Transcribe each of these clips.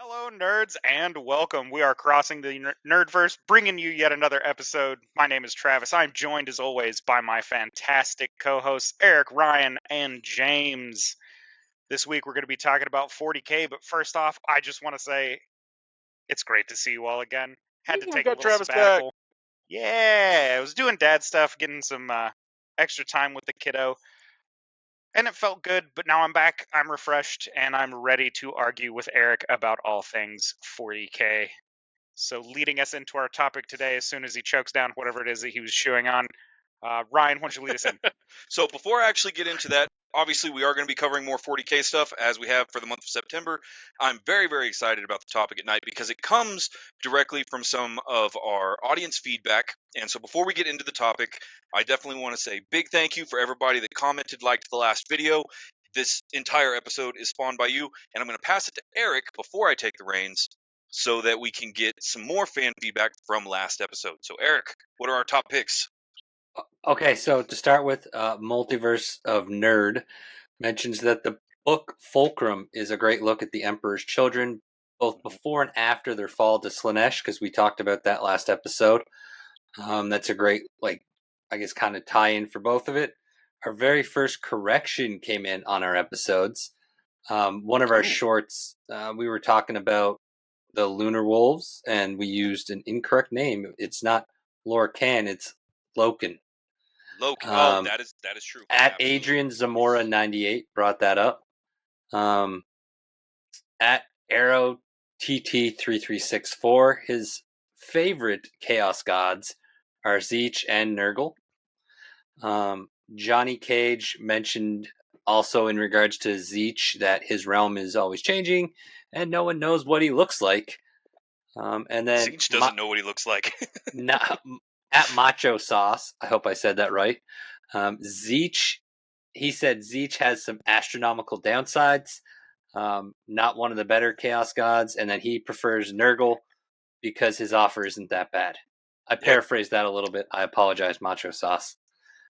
Hello, nerds, and welcome. We are crossing the Nerdverse, bringing you yet another episode. My name is Travis. I'm joined, as always, by my fantastic co-hosts, Eric, Ryan, and James. This week, we're going to be talking about 40K, but first off, I just want to say it's great to see you all again. Had to We take a got little Travis back. sabbatical. Yeah, I was doing dad stuff, getting some extra time with the kiddo. And it felt good, but now I'm back, I'm refreshed, and I'm ready to argue with Eric about all things 40K. So, leading us into our topic today, as soon as he chokes down whatever it is that he was chewing on, Ryan, why don't you lead us in? So before I actually get into that, obviously we are going to be covering more 40K stuff as we have for the month of September. I'm very, very excited about the topic at night because it comes directly from some of our audience feedback. And so before we get into the topic, I definitely want to say big thank you for everybody that commented, liked the last video. This entire episode is spawned by you, and I'm going to pass it to Eric before I take the reins so that we can get some more fan feedback from last episode. So Eric, what are our top picks? Okay, so to start with, Multiverse of Nerd mentions that the book Fulcrum is a great look at the Emperor's children, both before and after their fall to Slanesh, because we talked about that last episode. That's a great, I guess, kind of tie-in for both of it. Our very first correction came in on our episodes. One of our shorts, we were talking about the Lunar Wolves, and we used an incorrect name. It's not Lorcan, it's Loken. Loki. That is true. At Absolutely. Adrian Zamora 98 brought that up. At Arrow TT3364, his favorite Chaos Gods are Zeech and Nurgle. Johnny Cage mentioned also in regards to Zeech that his realm is always changing and no one knows what he looks like. And then Zeech doesn't know what he looks like. at Macho Sauce, I hope I said that right. Zeech, he said Zeech has some astronomical downsides. Not one of the better Chaos Gods, and then he prefers Nurgle because his offer isn't that bad. I paraphrased that a little bit. I apologize, Macho Sauce.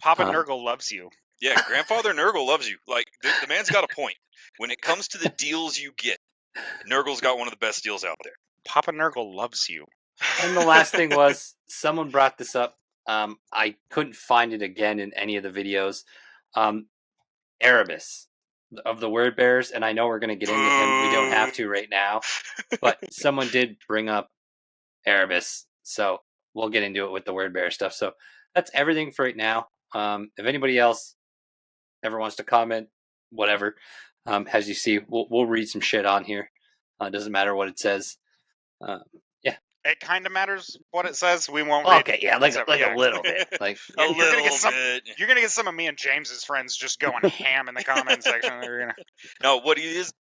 Papa Nurgle loves you. Yeah, Grandfather Nurgle loves you. Like, the man's got a point. When it comes to the deals you get, Nurgle's got one of the best deals out there. Papa Nurgle loves you. And the last thing was, someone brought this up. I couldn't find it again in any of the videos. Erebus of the Word Bearers, and I know we're going to get into him. We don't have to right now, but someone did bring up Erebus, so we'll get into it with the Word Bearer stuff. So that's everything for right now. If anybody else ever wants to comment, whatever, as you see, we'll read some shit on here. Doesn't matter what it says. Yeah. It kind of matters what it says. We won't read. Okay, yeah, like a little bit. Like a little bit. You're going to get some of me and James's friends just going ham in the comment section. No, what he is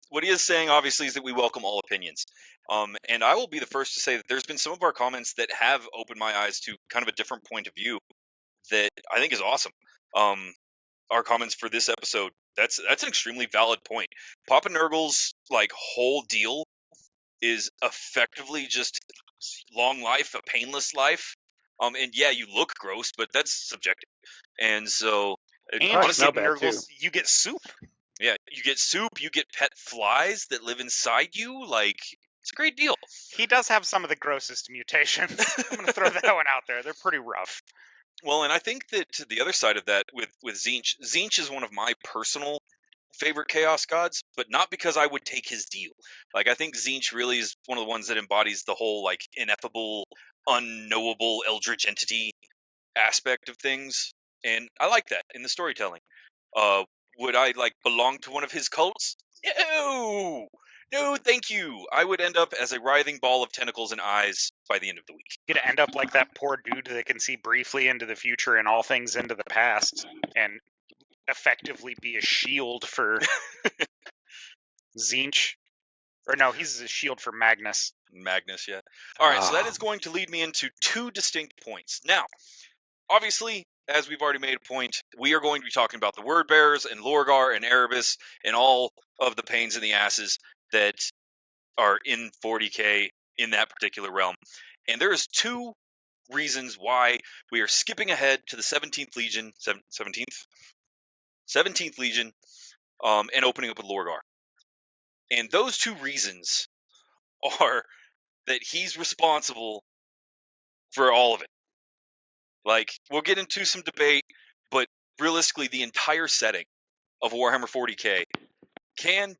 saying, obviously, is that we welcome all opinions. And I will be the first to say that there's been some of our comments that have opened my eyes to kind of a different point of view that I think is awesome. Our comments for this episode, that's an extremely valid point. Papa Nurgle's like whole deal is effectively just long life, a painless life. And yeah, you look gross, but that's subjective. And so, and honestly, Nurgles, you get soup. Yeah, you get soup, you get pet flies that live inside you. Like, it's a great deal. He does have some of the grossest mutations. I'm going to throw that one out there. They're pretty rough. Well, and I think that the other side of that with Zeech is one of my personal favorite Chaos Gods, but not because I would take his deal. Like, I think Zeech really is one of the ones that embodies the whole, like, ineffable, unknowable Eldritch entity aspect of things, and I like that in the storytelling. Would I, like, belong to one of his cults? No, thank you. I would end up as a writhing ball of tentacles and eyes by the end of the week. You're gonna end up like that poor dude that can see briefly into the future and all things into the past, and effectively be a shield for Zeech. Or no, he's a shield for Magnus. Magnus, yeah. All right, so that is going to lead me into two distinct points. Now, obviously, as we've already made a point, we are going to be talking about the Word Bearers and Lorgar and Erebus and all of the pains in the asses that are in 40K in that particular realm. And there is two reasons why we are skipping ahead to the 17th Legion, 17th Legion, and opening up with Lorgar. And those two reasons are that he's responsible for all of it. Like, we'll get into some debate, but realistically, the entire setting of Warhammer 40k can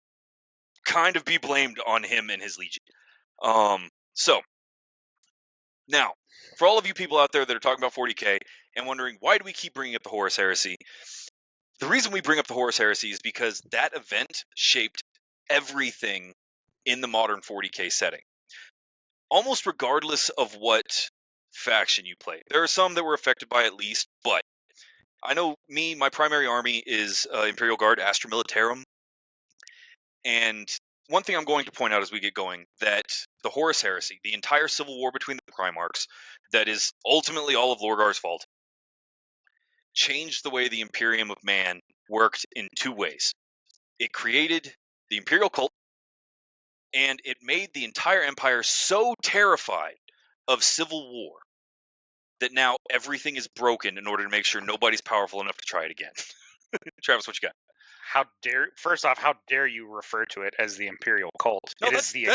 kind of be blamed on him and his legion. So now, for all of you people out there that are talking about 40k and wondering why do we keep bringing up the Horus Heresy, the reason we bring up the Horus Heresy is because that event shaped everything in the modern 40k setting, almost regardless of what faction you play. There are some that were affected by it at least, but I know my primary army is Imperial Guard Astra Militarum, and one thing I'm going to point out as we get going, that the Horus Heresy, the entire civil war between the Primarchs, that is ultimately all of Lorgar's fault, changed the way the Imperium of Man worked in two ways. It created the Imperial cult, and it made the entire Empire so terrified of civil war that now everything is broken in order to make sure nobody's powerful enough to try it again. Travis, what you got? How dare you refer to it as the Imperial cult? No, It's the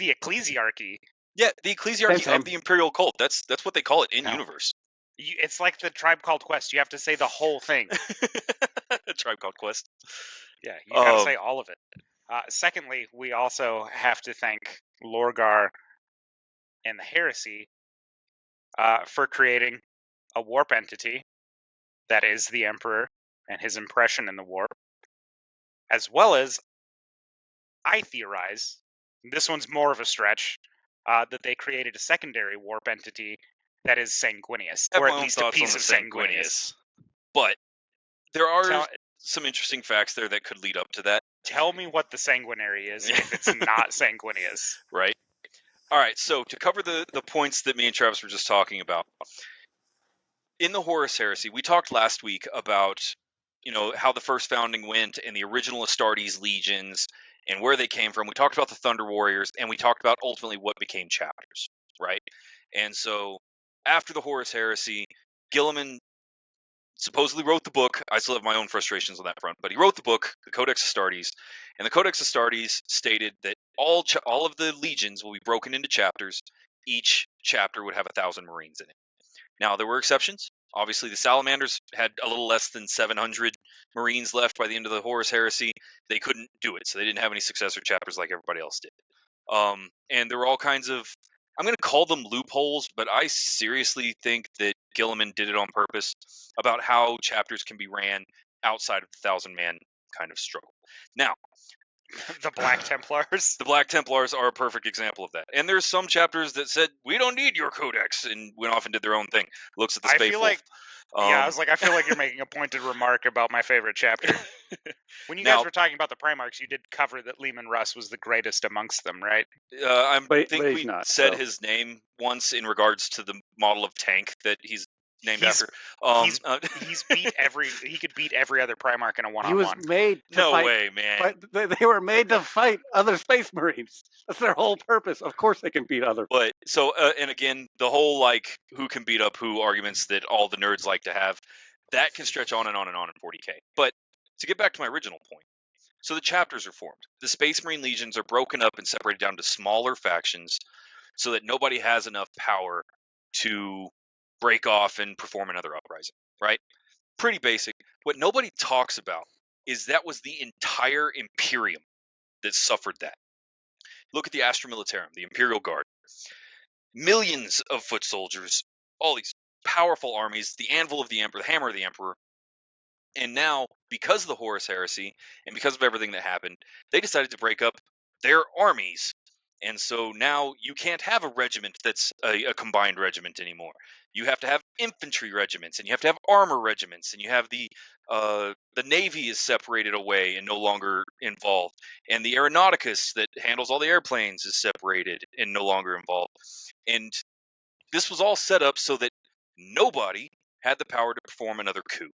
ecclesiarchy. Yeah, the ecclesiarchy Same. of the Imperial cult. That's what they call it in No. universe. It's like the Tribe Called Quest. You have to say the whole thing. A Tribe Called Quest. Yeah, you gotta say all of it. Secondly, we also have to thank Lorgar and the Heresy for creating a warp entity that is the Emperor and his impression in the warp, as well as, I theorize, this one's more of a stretch, that they created a secondary warp entity that is Sanguinius, I have or my at own least a thoughts on piece the of Sanguinius. But there are Tell, some interesting facts there that could lead up to that. tell me what the Sanguinary is if it's not Sanguinius. Right? All right, so to cover the points that me and Travis were just talking about, in the Horus Heresy, we talked last week about, how the first founding went and the original Astartes legions and where they came from. We talked about the Thunder Warriors, and we talked about ultimately what became chapters, right? And so after the Horus Heresy, Gilliman supposedly wrote the book. I still have my own frustrations on that front, but he wrote the book, the Codex Astartes, and the Codex Astartes stated that all of the legions will be broken into chapters. Each chapter would have 1,000 Marines in it. Now, there were exceptions. Obviously, the Salamanders had a little less than 700 Marines left by the end of the Horus Heresy. They couldn't do it, so they didn't have any successor chapters like everybody else did. And there were all kinds of, I'm going to call them loopholes, but I seriously think that Gilliman did it on purpose about how chapters can be ran outside of the 1,000-man kind of struggle. Now, The Black Templars. the Black Templars are a perfect example of that. And there's some chapters that said, we don't need your codex, and went off and did their own thing. Looks at the I Space feel Wolf. like, I feel like you're making a pointed remark about my favorite chapter. When you guys were talking about the Primarchs, you did cover that Leman Russ was the greatest amongst them, right? I But think he's we not, said so. his name once in regards to the model of tank that he's named He's- after. He could beat every other Primarch in a He was one-on-one. made to No fight. way, man. But they were made to fight other Space Marines. That's their whole purpose. Of course, they can beat other. But so, and again, the whole who can beat up who arguments that all the nerds like to have, that can stretch on and on and on in 40k. But to get back to my original point, so the chapters are formed. The Space Marine legions are broken up and separated down to smaller factions, so that nobody has enough power to break off and perform another uprising. Right? Pretty basic. What nobody talks about is that was the entire Imperium that suffered that. Look at the Astra Militarum, the Imperial Guard. Millions of foot soldiers, all these powerful armies, the anvil of the Emperor, the hammer of the Emperor. And now, because of the Horus Heresy, and because of everything that happened, they decided to break up their armies. And so now you can't have a regiment that's a combined regiment anymore. You have to have infantry regiments, and you have to have armor regiments, and you have the Navy is separated away and no longer involved, and the Aeronauticus that handles all the airplanes is separated and no longer involved. And this was all set up so that nobody had the power to perform another coup,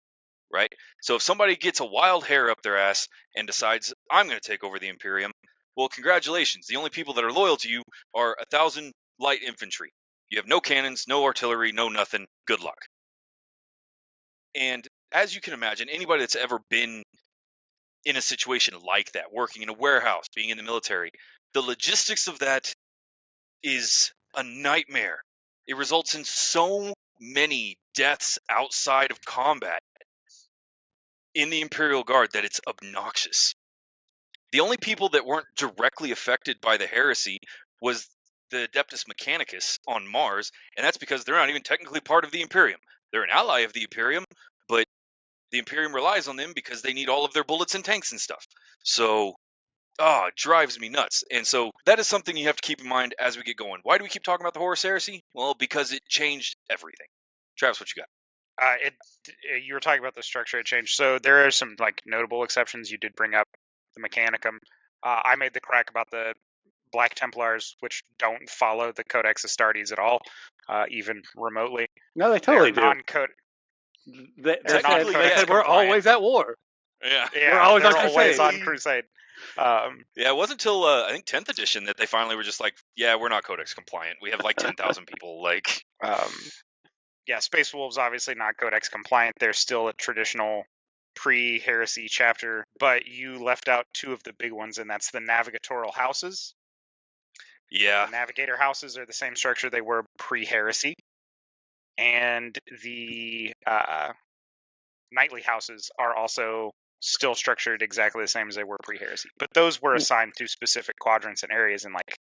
right? So if somebody gets a wild hair up their ass and decides, I'm going to take over the Imperium, well, congratulations. The only people that are loyal to you are 1,000 light infantry. You have no cannons, no artillery, no nothing. Good luck. And as you can imagine, anybody that's ever been in a situation like that, working in a warehouse, being in the military. The logistics of that is a nightmare. It results in so many deaths outside of combat in the Imperial Guard that it's obnoxious. The only people that weren't directly affected by the heresy was the Adeptus Mechanicus on Mars, and that's because they're not even technically part of the Imperium. They're an ally of the Imperium, but the Imperium relies on them because they need all of their bullets and tanks and stuff. So, it drives me nuts. And so that is something you have to keep in mind as we get going. Why do we keep talking about the Horus Heresy? Well, because it changed everything. Travis, what you got? You were talking about the structure it changed. So there are some like notable exceptions. You did bring up the Mechanicum. I made the crack about the Black Templars, which don't follow the Codex Astartes at all, even remotely. No, they totally do. Non-code. They They're said, non-codex we're compliant. always at war. Yeah. Yeah, We're always they're on always crusade. on crusade. Yeah, it wasn't until I think 10th edition that they finally were just like, yeah, we're not Codex compliant. We have like 10,000 people. Like, yeah, Space Wolves obviously not Codex compliant. They're still a traditional pre-heresy chapter, but you left out two of the big ones, and that's the navigatorial houses. yeah, The navigator houses are the same structure they were pre-heresy, and the knightly houses are also still structured exactly the same as they were pre-heresy. But those were assigned to specific quadrants and areas in like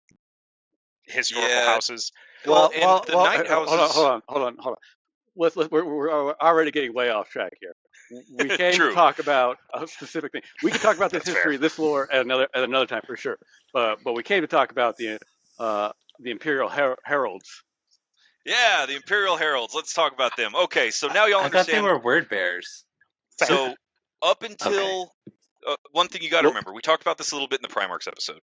historical Yeah. houses. Well, and the night houses. Hold on. We're already getting way off track here. We came True. to talk about a specific thing. We can talk about this That's history, fair. this lore at another time for sure. But we came to talk about the Imperial Heralds. Yeah, the Imperial Heralds. Let's talk about them. Okay, so now y'all I thought they understand. were word bearers. So up until one thing you got to remember, we talked about this a little bit in the Primarchs episode.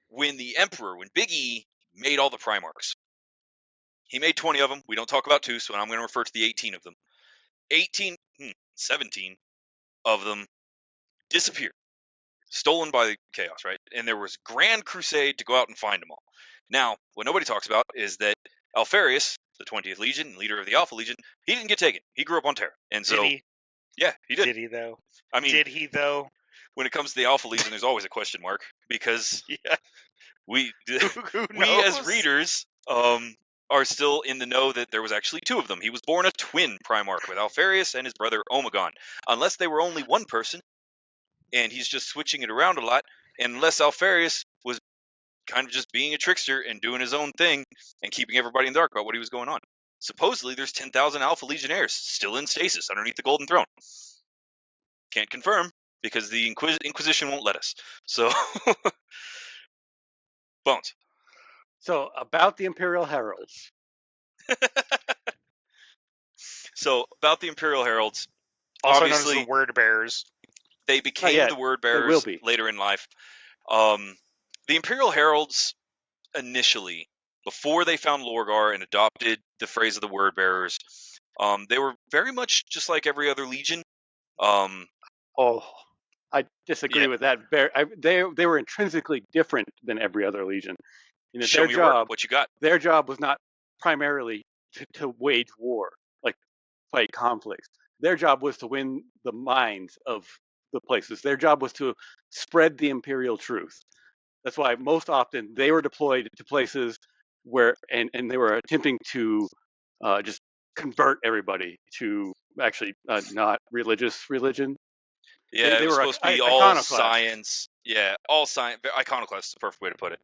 When the Emperor, when Big E made all the Primarchs, he made 20 of them. We don't talk about 2, so I'm going to refer to the 18 of them. 17 of them disappeared, stolen by chaos, right? And there was grand crusade to go out and find them all. Now, what nobody talks about is that Alpharius, the 20th Legion, leader of the Alpha Legion, he didn't get taken. He grew up on Terra. And so, Did he? yeah, he did. Did he though? I mean, Did he though? when it comes to the Alpha Legion, there's always a question mark because Yeah. we Who we as knows? readers are still in the know that there was actually 2 of them. He was born a twin Primarch with Alpharius and his brother Omegon. Unless they were only one person, and he's just switching it around a lot, and unless Alpharius was kind of just being a trickster and doing his own thing and keeping everybody in the dark about what he was going on. Supposedly, there's 10,000 Alpha Legionnaires still in stasis underneath the Golden Throne. Can't confirm because the Inquisition won't let us. So, Bones. So about the Imperial Heralds. So, about the Imperial Heralds, Also known as obviously, the word bearers. they became yet. the word They will bearers be. later in life. The Imperial Heralds, initially, before they found Lorgar and adopted the phrase of the word bearers, they were very much just like every other legion. Oh, I disagree Yeah. with that. They were intrinsically different than every other legion. In that Show their me your work. job, What you got? their job was not primarily to wage war, like fight conflicts. Their job was to win the minds of the places. Their job was to spread the imperial truth. That's why most often they were deployed to places where, and they were attempting to just convert everybody to actually not religious religion. Yeah, They it was were supposed to be all iconoclasts. science. Yeah, all science. Iconoclast is the perfect way to put it.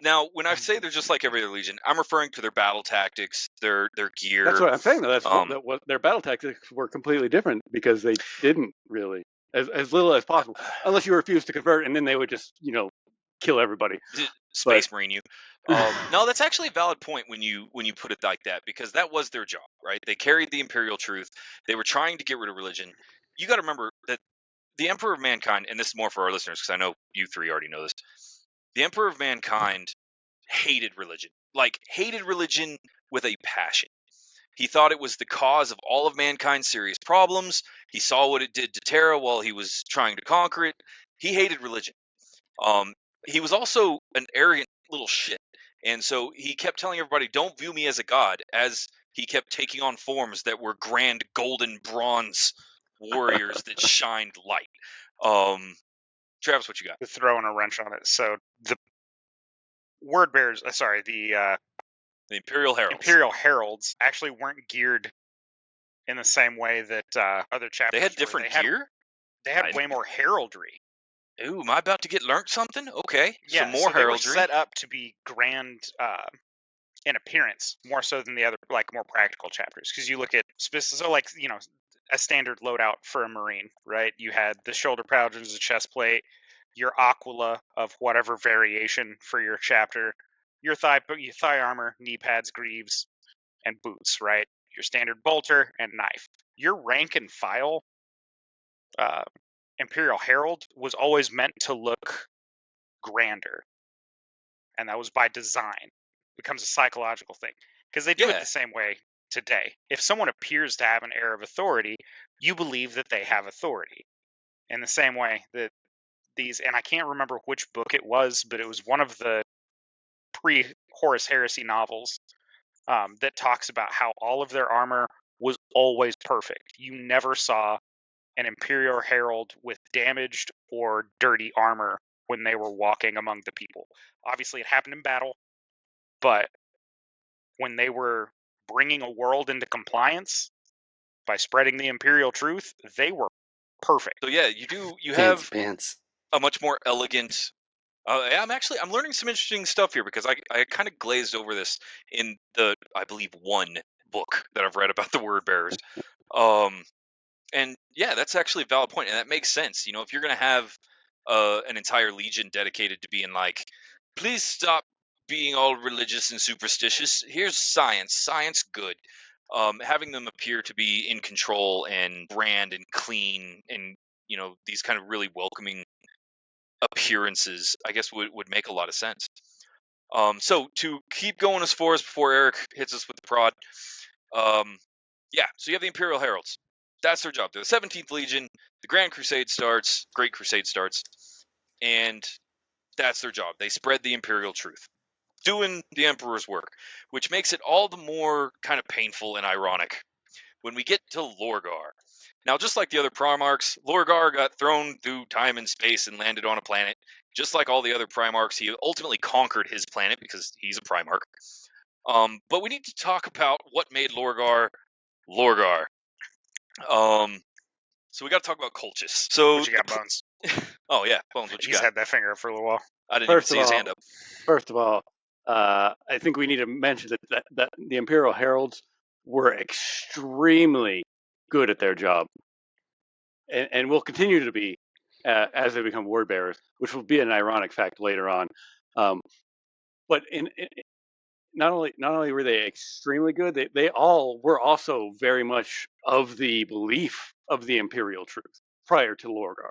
Now, when I say they're just like every other legion, I'm referring to their battle tactics, their gear. That's what I'm saying. Though. Their battle tactics were completely different because they didn't really, as little as possible, unless you refused to convert, and then they would just, kill everybody. Space Marine you. No, that's actually a valid point when you put it like that, because that was their job, right? They carried the imperial truth. They were trying to get rid of religion. You got to remember that the Emperor of Mankind, and this is more for our listeners because I know you 3 already know this. The Emperor of Mankind hated religion, like hated religion with a passion. He thought it was the cause of all of mankind's serious problems. He saw what it did to Terra while he was trying to conquer it. He hated religion. He was also an arrogant little shit. And so he kept telling everybody, don't view me as a god, as he kept taking on forms that were grand golden bronze warriors that shined light. Travis, what you got? Throwing a wrench on it. So the word bearers, the The Imperial Heralds. Imperial Heralds actually weren't geared in the same way that other chapters They had were. different gear? They had I- way more heraldry. Ooh, am I about to get learned something? Okay, Yeah, some more so they were heraldry. set up to be grand in appearance, more so than the other, like, more practical chapters. Because you look at so, like, a standard loadout for a Marine, right? You had the shoulder pouches, the chest plate, your aquila of whatever variation for your chapter, your thigh armor, knee pads, greaves, and boots, right? Your standard bolter and knife. Your rank and file uh, Imperial Herald was always meant to look grander, and that was by design. It becomes a psychological thing because they do it Yeah. the same way today. If someone appears to have an air of authority, you believe that they have authority. In the same way that these, and I can't remember which book it was, but it was one of the pre-Horus Heresy novels that talks about how all of their armor was always perfect. You never saw an Imperial Herald with damaged or dirty armor when they were walking among the people. Obviously, it happened in battle, but when they were bringing a world into compliance by spreading the Imperial truth, they were perfect. So yeah, you Fancy have pants. a much more elegant. I'm learning some interesting stuff here because I kind of glazed over this in the, I believe, one book that I've read about the word bearers. And yeah, that's actually a valid point, and that makes sense. If you're gonna have an entire legion dedicated to being like, please stop being all religious and superstitious. Here's science. Science good. Having them appear to be in control and grand and clean and these kind of really welcoming appearances, I guess would make a lot of sense. So to keep going as far as before Eric hits us with the prod, yeah. So you have the Imperial Heralds. That's their job. They're the 17th Legion. The Grand Crusade starts. Great Crusade starts, and that's their job. They spread the Imperial truth, doing the Emperor's work, which makes it all the more kind of painful and ironic when we get to Lorgar. Now, just like the other Primarchs, Lorgar got thrown through time and space and landed on a planet. Just like all the other Primarchs, he ultimately conquered his planet because he's a Primarch. But we need to talk about what made Lorgar Lorgar. So we got to talk about Colchis. So, What you got, Bones? oh yeah, Bones, what you He's got? had that finger up for a little while. I didn't even First see of his all, hand up. First of all, I think we need to mention that the Imperial Heralds were extremely good at their job, and will continue to be as they become word bearers, which will be an ironic fact later on. But not only were they extremely good, they all were also very much of the belief of the Imperial truth prior to Lorgar.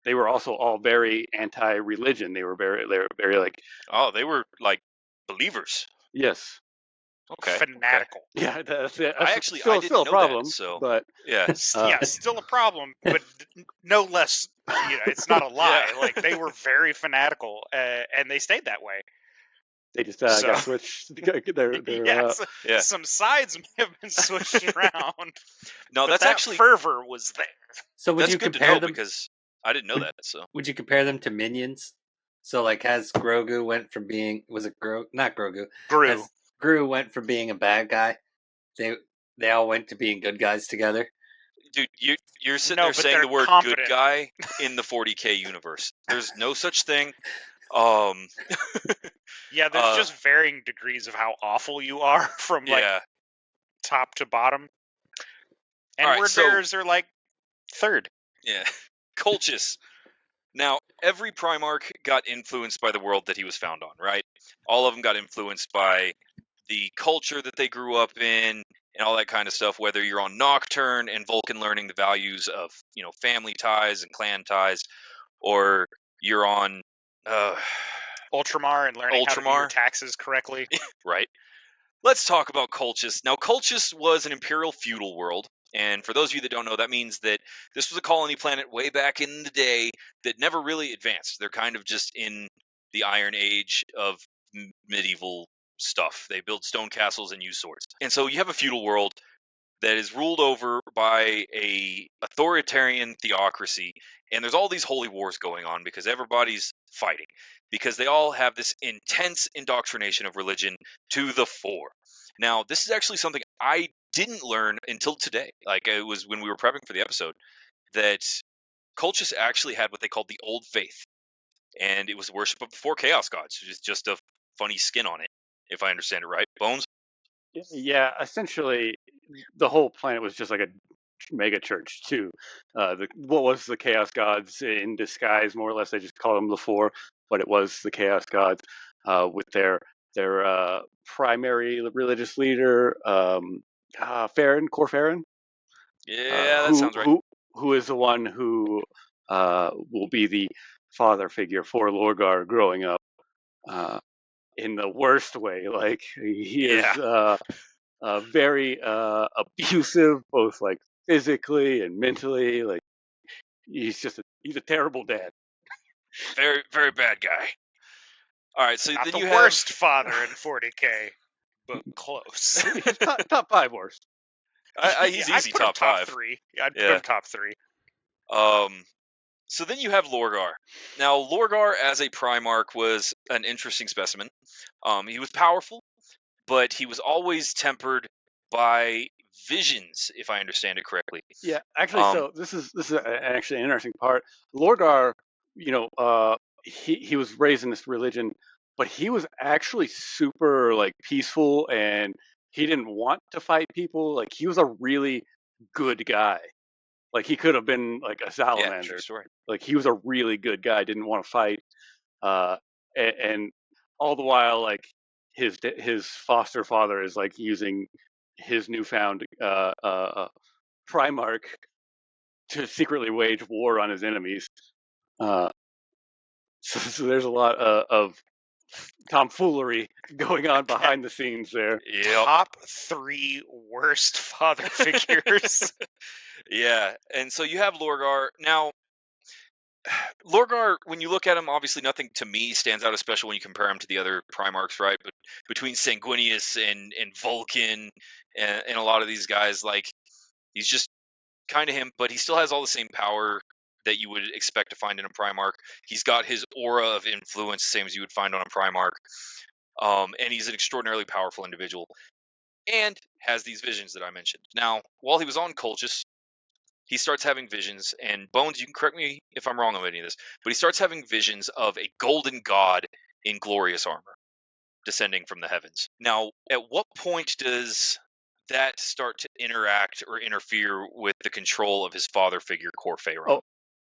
They were also all very anti-religion. They were very like, Oh, they were like believers. yes, Okay. Fanatical. yeah, that's I still didn't know a problem. that. So But yeah, Yeah, still a problem, but no less. It's not a lie. Yeah. Like, they were very fanatical, and they stayed that way. they just So- got switched. Their Yes, yeah. some sides may have been switched around. No, but that's that actually fervor was there. So would that's you good to compare know them? because I didn't know Would- that. So Would you compare them to minions? So like, as Grogu went from being not Grogu, Grew. as Gru went from being a bad guy, they all went to being good guys together. dude, you're sitting No, there but saying they're the word confident. good guy in the 40K universe. There's no such thing. Yeah, there's just varying degrees of how awful you are from like Yeah. top to bottom. And All right, word so- bearers are like third. Yeah. Colchis. Now, every Primarch got influenced by the world that he was found on, right? All of them got influenced by the culture that they grew up in and all that kind of stuff, whether you're on Nocturne and Vulcan learning the values of, family ties and clan ties, or you're on Ultramar and learning how to do your Ultramar. taxes correctly. Right. Let's talk about Colchis. Now, Colchis was an imperial feudal world. And for those of you that don't know, that means that this was a colony planet way back in the day that never really advanced. They're kind of just in the Iron Age of medieval stuff. They build stone castles and use swords. And so you have a feudal world. that is ruled over by a authoritarian theocracy, and there's all these holy wars going on because everybody's fighting, because they all have this intense indoctrination of religion to the fore. Now, this is actually something I didn't learn until today. Like, it was when we were prepping for the episode that cultists actually had what they called the Old Faith, and it was worship of the four chaos gods, which is just a funny skin on it, if I understand it right. Bones? Yeah, essentially, the whole planet was just like a mega church too. What was the Chaos Gods in disguise, more or less? They just called them the Four, but it was the Chaos Gods with their primary religious leader, Farron, Corfarron, Yeah, that who sounds right. who is the one who will be the father figure for Lorgar growing up. In the worst way, like he Yeah, is very abusive, both like physically and mentally. Like he's a terrible dad. very, very bad guy. All right, so Not then the you have worst father in 40K, but close. He's top five worst. he's I'd easy put him top top five. 3. I'd put Yeah. him top 3. So then you have Lorgar. Now, Lorgar as a Primarch was an interesting specimen. He was powerful, but he was always tempered by visions, if I understand it correctly. Yeah, actually, Um, so actually an interesting part. Lorgar, he was raised in this religion, but he was actually super like peaceful, and he didn't want to fight people. Like he was a really good guy. Like he could have been like a yeah, true salamander. story. Like he was a really good guy. Didn't want to fight, and all the while like his foster father is like using his newfound Primarch to secretly wage war on his enemies. Uh, so there's a lot of tomfoolery going on behind the scenes there. Yep. Top 3 worst father figures. Yeah, and so you have Lorgar. Now, Lorgar, when you look at him, obviously nothing to me stands out as special when you compare him to the other Primarchs, right? But between Sanguinius and Vulcan and a lot of these guys, like, he's just kind of him, but he still has all the same power that you would expect to find in a Primarch. He's got his aura of influence, same as you would find on a Primarch. And he's an extraordinarily powerful individual and has these visions that I mentioned. Now, while he was on Colchis, he starts having visions, and Bones, you can correct me if I'm wrong on any of this, but he starts having visions of a golden god in glorious armor descending from the heavens. Now, at what point does that start to interact or interfere with the control of his father figure, Corfeyron? Oh,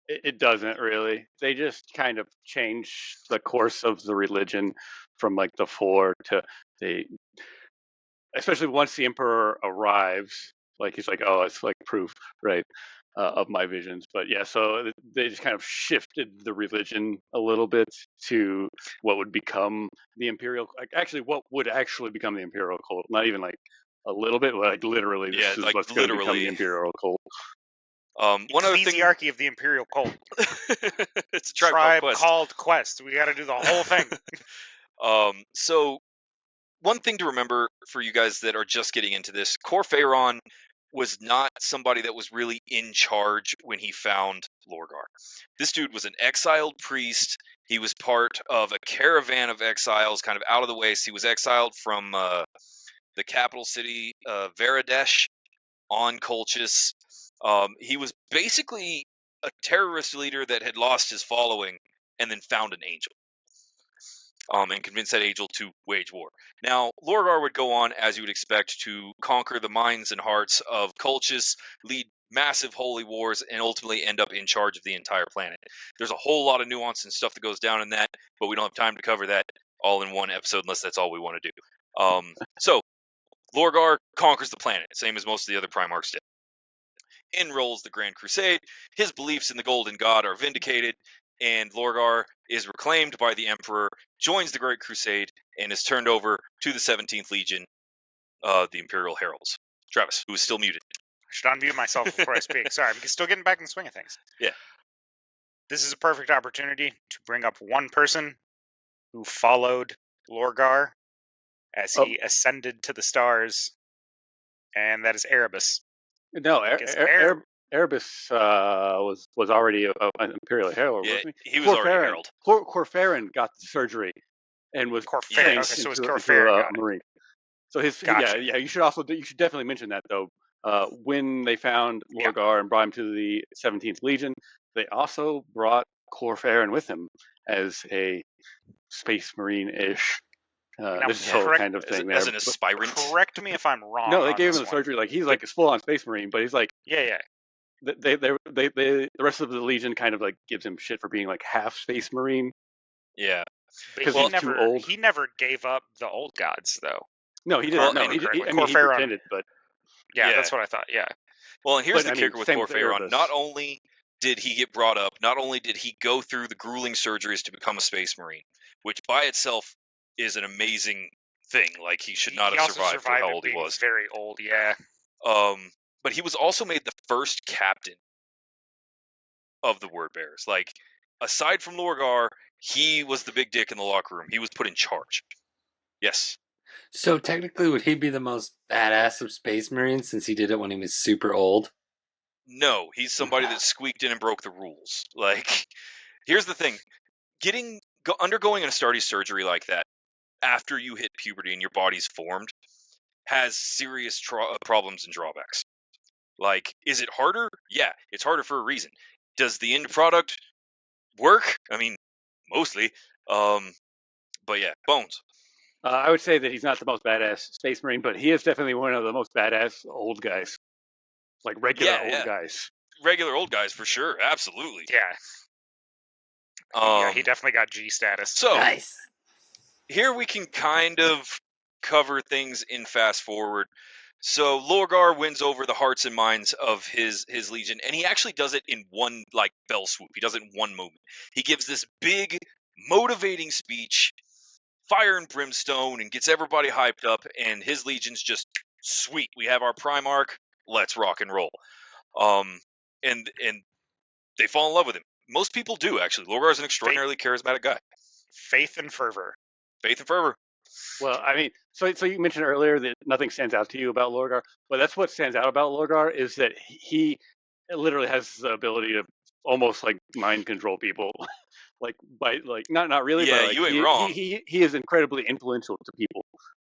it doesn't really. They just kind of change the course of the religion from like the Four to they, especially once the Emperor arrives. Like he's like, oh, it's like proof, right, of my visions. But yeah, so they just kind of shifted the religion a little bit to what would become the Imperial. Like actually, what would actually become the Imperial cult? Not even like a little bit, but like literally, this Yeah, is like what's going to become the literally. Imperial cult. One other thing, Ecclesiarchy of the Imperial Cult. it's a Tribe Quest. called Quest. We got to do the whole thing. So one thing to remember for you guys that are just getting into this, Corfeyron was not somebody that was really in charge when he found Lorgar. This dude was an exiled priest. He was part of a caravan of exiles, kind of out of the way. So he was exiled from the capital city, Varadesh, on Colchis. He was basically a terrorist leader that had lost his following and then found an angel. And convince that angel to wage war. Now, Lorgar would go on, as you would expect, to conquer the minds and hearts of Colchis, lead massive holy wars, and ultimately end up in charge of the entire planet. There's a whole lot of nuance and stuff that goes down in that, but we don't have time to cover that all in one episode unless that's all we want to do. So, Lorgar conquers the planet, same as most of the other Primarchs did. Enrolls the Grand Crusade. His beliefs in the Golden God are vindicated, and Lorgar is reclaimed by the Emperor, joins the Great Crusade, and is turned over to the 17th Legion, the Imperial Heralds. Travis, who is still muted. I should unmute myself before I speak. Sorry, I'm still getting back in the swing of things. Yeah. This is a perfect opportunity to bring up one person who followed Lorgar as he ascended to the stars and that is Erebus. No, Because Erebus, Erebus was already an Imperial Herald, Yeah, wasn't he? he was already Herald. Corferin got the surgery and was trained okay, so it was into Corferin a got it. Marine. So Gotcha. yeah. You should definitely mention that though. When they found Lorgar and brought him to the 17th Legion, they also brought Corferin with him as a Space Marine-ish. Now, This is whole correct, kind of thing As there. an aspirant. correct me if I'm wrong No, they on gave him this the one. surgery. Like he's But- like a full-on Space Marine, but he's like Yeah. the rest of the Legion kind of like gives him shit for being like half Space Marine Yeah. But 'Cause he's too old. He never gave up the old gods, though. No, he didn't. Well, No, and he Corferin- pretended, but Yeah, Yeah. that's what I thought. Yeah. Well, and here's But, the I mean, kicker with same with Corferin. Erebus. Not only did he get brought up, not only did he go through the grueling surgeries to become a Space Marine, which by itself is an amazing thing. Like, he should not he have also survived for how it old he being was. very old. Yeah. But he was also made the first captain of the Word Bearers. Like, aside from Lorgar, he was the big dick in the locker room. He was put in charge. Yes. So technically, would he be the most badass of Space Marines since he did it when he was super old? No, he's somebody that squeaked in and broke the rules. Like, here's the thing: undergoing an Astartes surgery like that after you hit puberty and your body's formed has serious problems and drawbacks. Like, is it harder? Yeah, it's harder for a reason. Does the end product work? I mean, mostly. But yeah, Bones. I would say that he's not the most badass Space Marine, but he is definitely one of the most badass old guys, like regular old guys. Regular old guys for sure, absolutely. Yeah. He definitely got G status. So Nice. here we can kind of cover things in fast forward. So Lorgar wins over the hearts and minds of his legion, and he actually does it in one like fell swoop. He does it in one moment. He gives this big, motivating speech, fire and brimstone, and gets everybody hyped up. And his legion's just sweet. We have our Primarch. Let's rock and roll. And they fall in love with him. Most people do actually. Lorgar is an extraordinarily charismatic guy. Faith and fervor. Faith and fervor. Well, I mean, so you mentioned earlier that nothing stands out to you about Lorgar, but that's what stands out about Lorgar is that he literally has the ability to almost like mind control people, like by like not really, Yeah, but like, you ain't wrong. He is incredibly influential to people,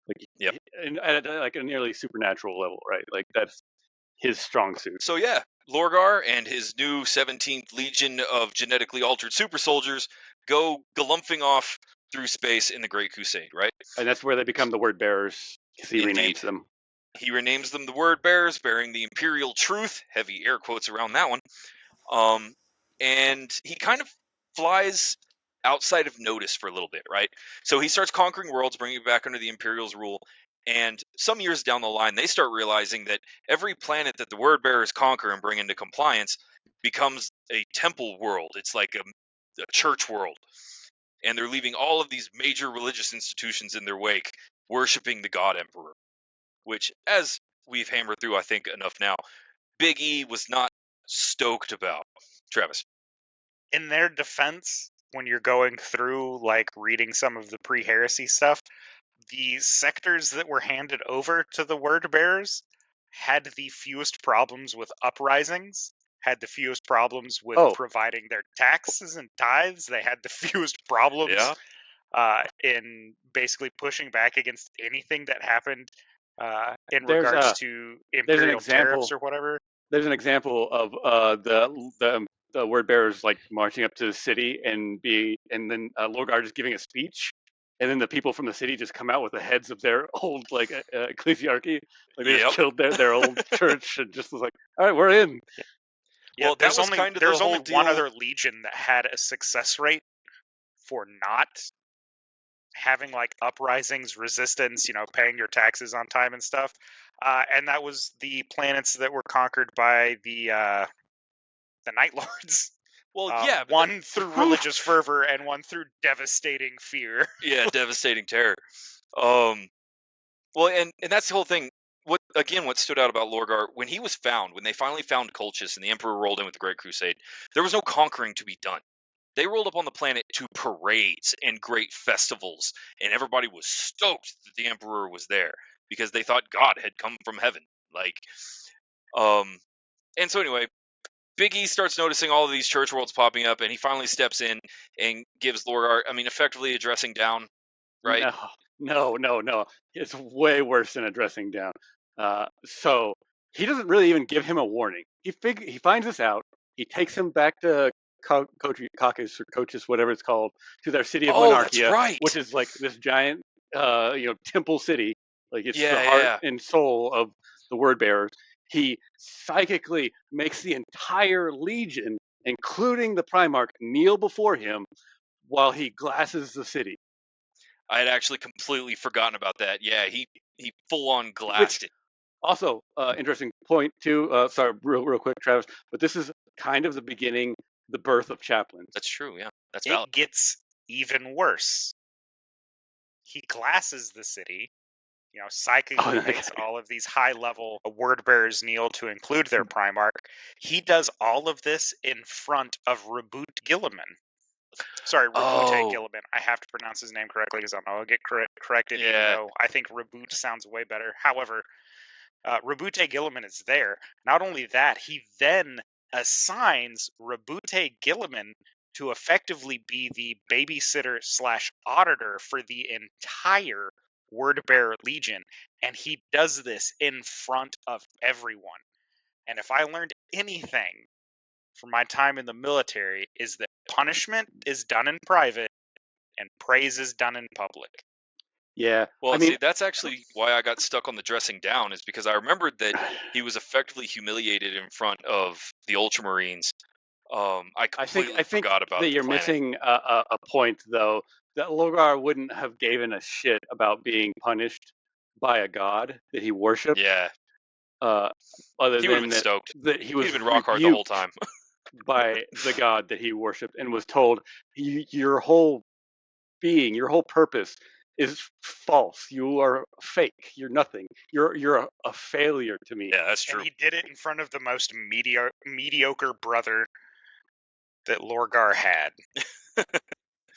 like Yep. at like a nearly supernatural level, right? Like that's his strong suit. So yeah, Lorgar and his new 17th Legion of genetically altered super soldiers go galumphing off through space in the Great Crusade, right? And that's where they become the word bearers, because he Indeed. renames them. He renames them the Word Bearers, bearing the Imperial truth, heavy air quotes around that one. And he kind of flies outside of notice for a little bit, right? So he starts conquering worlds, bringing it back under the Imperial's rule. And some years down the line, they start realizing that every planet that the Word Bearers conquer and bring into compliance becomes a temple world. It's like a church world. And they're leaving all of these major religious institutions in their wake, worshiping the God Emperor. Which, as we've hammered through, I think, enough now, Big E was not stoked about. Travis. In their defense, when you're going through like reading some of the pre-heresy stuff, the sectors that were handed over to the word bearers had the fewest problems with uprisings, had the fewest problems with providing their taxes and tithes. They had the fewest problems in basically pushing back against anything that happened in regards to imperial tariffs or whatever. There's an example of the word bearers like marching up to the city and then Lorgar just giving a speech, and then the people from the city just come out with the heads of their old like ecclesiarchy, like they just killed their old church and just was like, all right, we're in. Yeah, well, there's only one deal. other legion that had a success rate for not having like uprisings, resistance, paying your taxes on time and stuff, and that was the planets that were conquered by the Night Lords. Well, one through religious fervor and one through devastating fear. Yeah, devastating terror. Well, and that's the whole thing. What stood out about Lorgar when he was found, when they finally found Colchis and the Emperor rolled in with the Great Crusade, there was no conquering to be done. They rolled up on the planet to parades and great festivals, and everybody was stoked that the Emperor was there because they thought God had come from heaven. And so anyway, Big E starts noticing all of these church worlds popping up, and he finally steps in and gives Lorgar, effectively a dressing down, right? No. It's way worse than a dressing down. So he doesn't really even give him a warning. He finds this out. He takes him back to Caucasus or Cochus, whatever it's called, to their city of Oh, that's Monarchia, right. which is like this giant, temple city. Like it's the Yeah, heart yeah. and soul of the word bearers. He psychically makes the entire legion, including the Primarch, kneel before him while he glasses the city. I had actually completely forgotten about that. Yeah, he full on glassed Which it. also, interesting point too. Sorry, real quick, Travis. But this is kind of the beginning, the birth of chaplains. That's true. Yeah, that's valid. It gets even worse. He glasses the city, psychically makes all of these high-level word bearers kneel to include their Primarch. He does all of this in front of Reboot Gilliman. Sorry, Reboot Gilliman. I have to pronounce his name correctly because I know I'll get corrected, even though I think Reboot sounds way better. However, Reboot Gilliman is there. Not only that, he then assigns Reboot Gilliman to effectively be the babysitter / auditor for the entire Wordbearer Legion, and he does this in front of everyone. And if I learned anything from my time in the military, is that punishment is done in private and praise is done in public. Yeah. Well, see, that's actually why I got stuck on the dressing down, is because I remembered that he was effectively humiliated in front of the Ultramarines. I completely forgot about that you're planet. missing a point, though, that Lorgar wouldn't have given a shit about being punished by a god that he worshipped. Yeah. Other he than been stoked. that he was He'd been rock hard the whole time. by the god that he worshipped and was told, your whole being, your whole purpose is false. You are fake. You're nothing. You're a failure to me. Yeah, that's true. And he did it in front of the most mediocre brother that Lorgar had.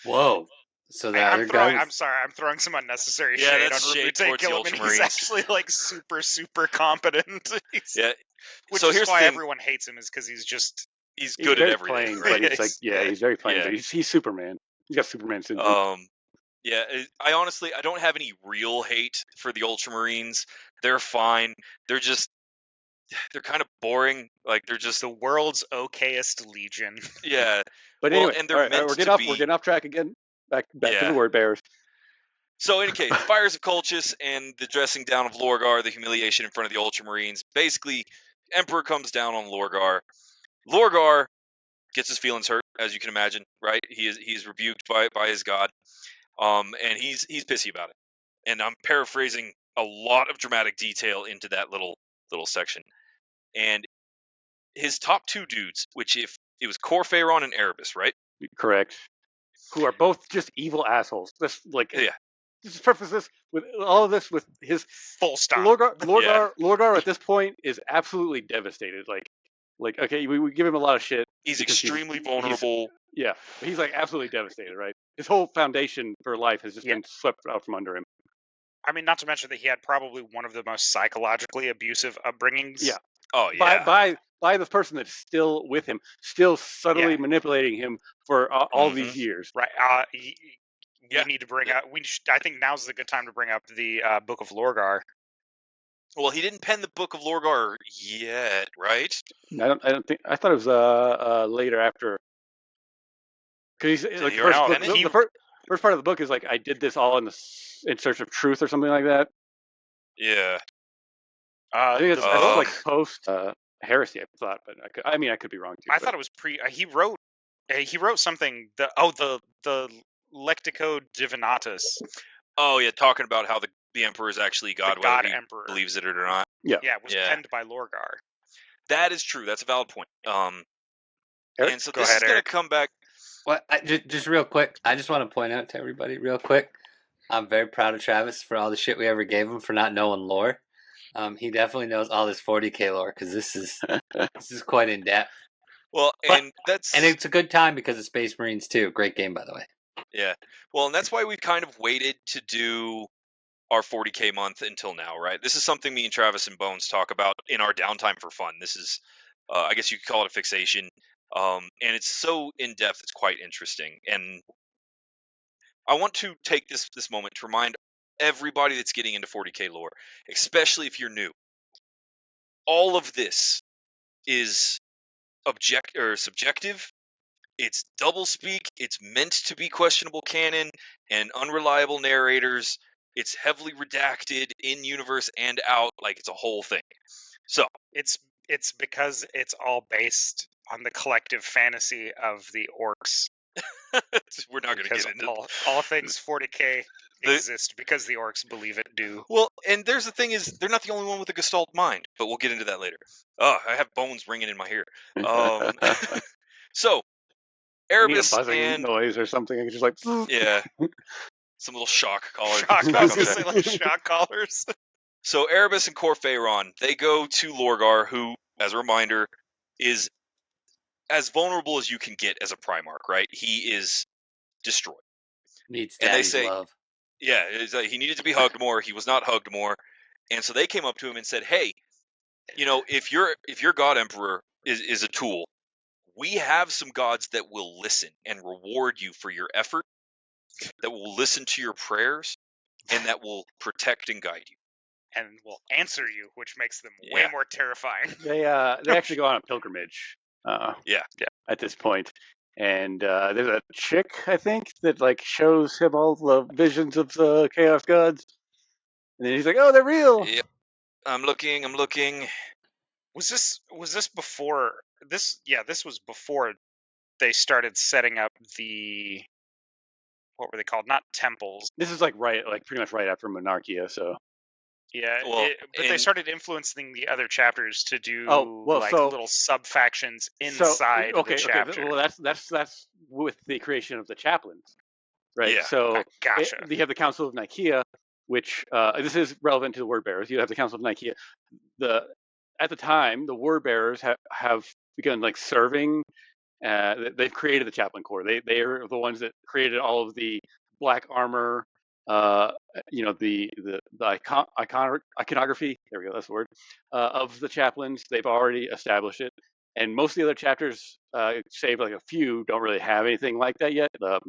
Whoa. So the other guy was... I'm sorry, I'm throwing some unnecessary Yeah, shade that's on shade Reboot towards the Gilliman. He's Ultramarines. actually like super competent. Yeah. Which So is here's the why thing. everyone hates him, is because he's good at very everything. plain, Right? but it's like he's very plain, but he's Superman. He's got Superman syndrome. Yeah, I honestly, I don't have any real hate for the Ultramarines. They're fine. They're kind of boring. Like, they're just the world's okayest legion. Yeah. But well, anyway, and they're meant we're to getting off track again. Back to the word bearers. So, in any case, Fires of Colchis and the dressing down of Lorgar, the humiliation in front of the Ultramarines. Basically, Emperor comes down on Lorgar. Lorgar gets his feelings hurt, as you can imagine, right? He's rebuked by his god, and he's pissy about it. And I'm paraphrasing a lot of dramatic detail into that little section. And his top two dudes, which if it was Corphayron and Erebus, right? Correct. Who are both just evil assholes. Yeah. Just preface this with all of this with his full stop. Lorgar at this point is absolutely devastated. Like okay, we give him a lot of shit. He's extremely vulnerable. He's like absolutely devastated, right? His whole foundation for life has just been swept out from under him. I mean, not to mention that he had probably one of the most psychologically abusive upbringings. Yeah. Oh yeah. By the person that's still with him, still subtly manipulating him for all these years. Right. We need to bring up. I think now's a good time to bring up the Book of Lorgar. Well, he didn't pen the Book of Lorgar yet, right? I don't think. I thought it was later after. Because like the first part of the book is like, I did this all in search of truth or something like that. Yeah. I think that's like post heresy. I thought, but I could be wrong too. I thought it was pre. He wrote something. The Lectico Divinatus. Oh yeah, talking about how the Emperor is actually God, whether he Emperor believes it or not. Yeah, it was penned by Lorgar. That is true. That's a valid point. Eric? And so this is going to come back. Well, just real quick, I just want to point out to everybody real quick, I'm very proud of Travis for all the shit we ever gave him for not knowing lore. He definitely knows all this 40k lore, because this is quite in depth. Well, and it's a good time because of Space Marines too. Great game, by the way. Yeah. Well, and that's why we kind of waited to do our 40K month until now, right? This is something me and Travis and Bones talk about in our downtime for fun. This is, I guess you could call it a fixation. And it's so in depth, it's quite interesting. And I want to take this moment to remind everybody that's getting into 40K lore, especially if you're new. All of this is subjective. It's doublespeak. It's meant to be questionable canon and unreliable narrators. It's heavily redacted in universe and out, like it's a whole thing. So It's because it's all based on the collective fantasy of the orcs. we're not going to Because get into all things 40K The- exist because the orcs believe it do. Well, and there's the thing is, they're not the only one with a Gestalt mind, but we'll get into that later. Oh, I have bones ringing in my ear. So, You need a Erebus buzzing and noise or something. It's just like. yeah, some little shock collar. Shock, I was comes gonna in. say like shock collars. So Erebus and Corphaeron, they go to Lorgar, who, as a reminder, is as vulnerable as you can get as a Primarch, right? He is destroyed. Needs And they daddy's say, love. yeah, he needed to be hugged more. He was not hugged more. And so they came up to him and said, hey, if your God Emperor is a tool, we have some gods that will listen and reward you for your effort, that will listen to your prayers, and that will protect and guide you. And will answer you, which makes them way Yeah. more terrifying. They actually go on a pilgrimage. Yeah. At this point, and there's a chick I think that like shows him all the visions of the chaos gods, and then he's like, "Oh, they're real." Yep. I'm looking. Was this before this? Yeah, this was before they started setting up the, what were they called? Not temples. This is like pretty much right after Monarchia. So Yeah, Well, but they started influencing the other chapters to do like so little sub factions inside the chapter. well, that's with the creation of the chaplains, right? Yeah. So Gotcha. you have the Council of Nicaea, which this is relevant to the word bearers. You have the Council of Nicaea. At the time, the word bearers have begun like serving. They've created the chaplain corps. They are the ones that created all of the black armor. The iconography. There we go. That's the word of the chaplains. They've already established it, and most of the other chapters, save like a few, don't really have anything like that yet. The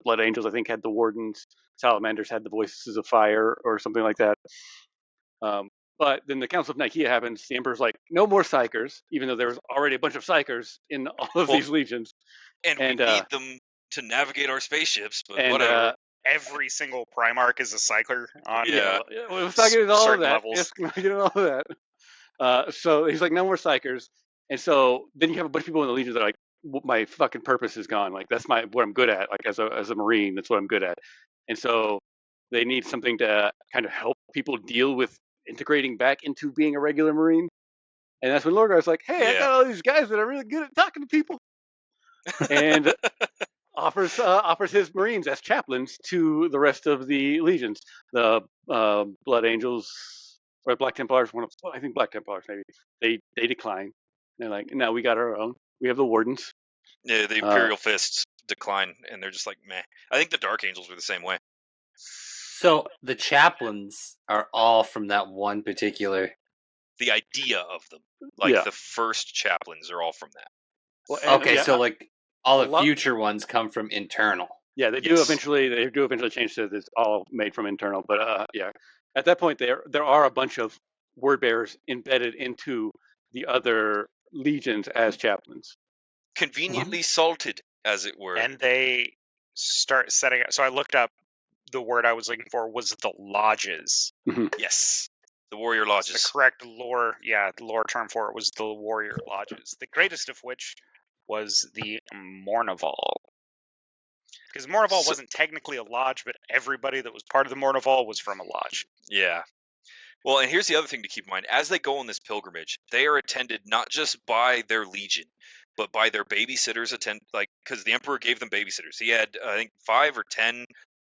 Blood Angels, I think, had the wardens. Salamanders had the voices of fire or something like that. But then the Council of Nicaea happens. The Emperor's like, no more psychers, even though there was already a bunch of psychers in all of these legions. And we need them to navigate our spaceships, but And whatever. Every single Primarch is a cycler on Yeah. let's not get into all of certain that. levels. Let's not get into all of that. So he's like, no more psychers. And so then you have a bunch of people in the legions that are like, my fucking purpose is gone. Like that's what I'm good at. Like as a Marine, that's what I'm good at. And so they need something to kind of help people deal with integrating back into being a regular Marine. And that's when Lorgar's like, hey, I Yeah. got all these guys that are really good at talking to people. And offers his Marines as chaplains to the rest of the legions. The Blood Angels or Black Templars, I think Black Templars maybe, they decline. They're like, no, we got our own. We have the Wardens. Yeah, the Imperial Fists decline, and they're just like, meh. I think the Dark Angels were the same way. So the chaplains are all from that one particular. The idea of them, like the first chaplains, are all from that. Well, and, Okay, so like all the lot- future ones come from internal. Yeah, they do eventually change to this all made from internal. But yeah, at that point there are a bunch of word bearers embedded into the other legions as chaplains. Conveniently salted, as it were. And they start setting up. So I looked up, the word I was looking for was the lodges. Yes, the warrior lodges. The correct lore, the lore term for it was the warrior lodges. The greatest of which was the Mournival. Because Mournival wasn't technically a lodge, but everybody that was part of the Mournival was from a lodge. Yeah. Well, and here's the other thing to keep in mind. As they go on this pilgrimage, they are attended not just by their legion, but by their babysitters, because the Emperor gave them babysitters. He had, I think, 5 or 10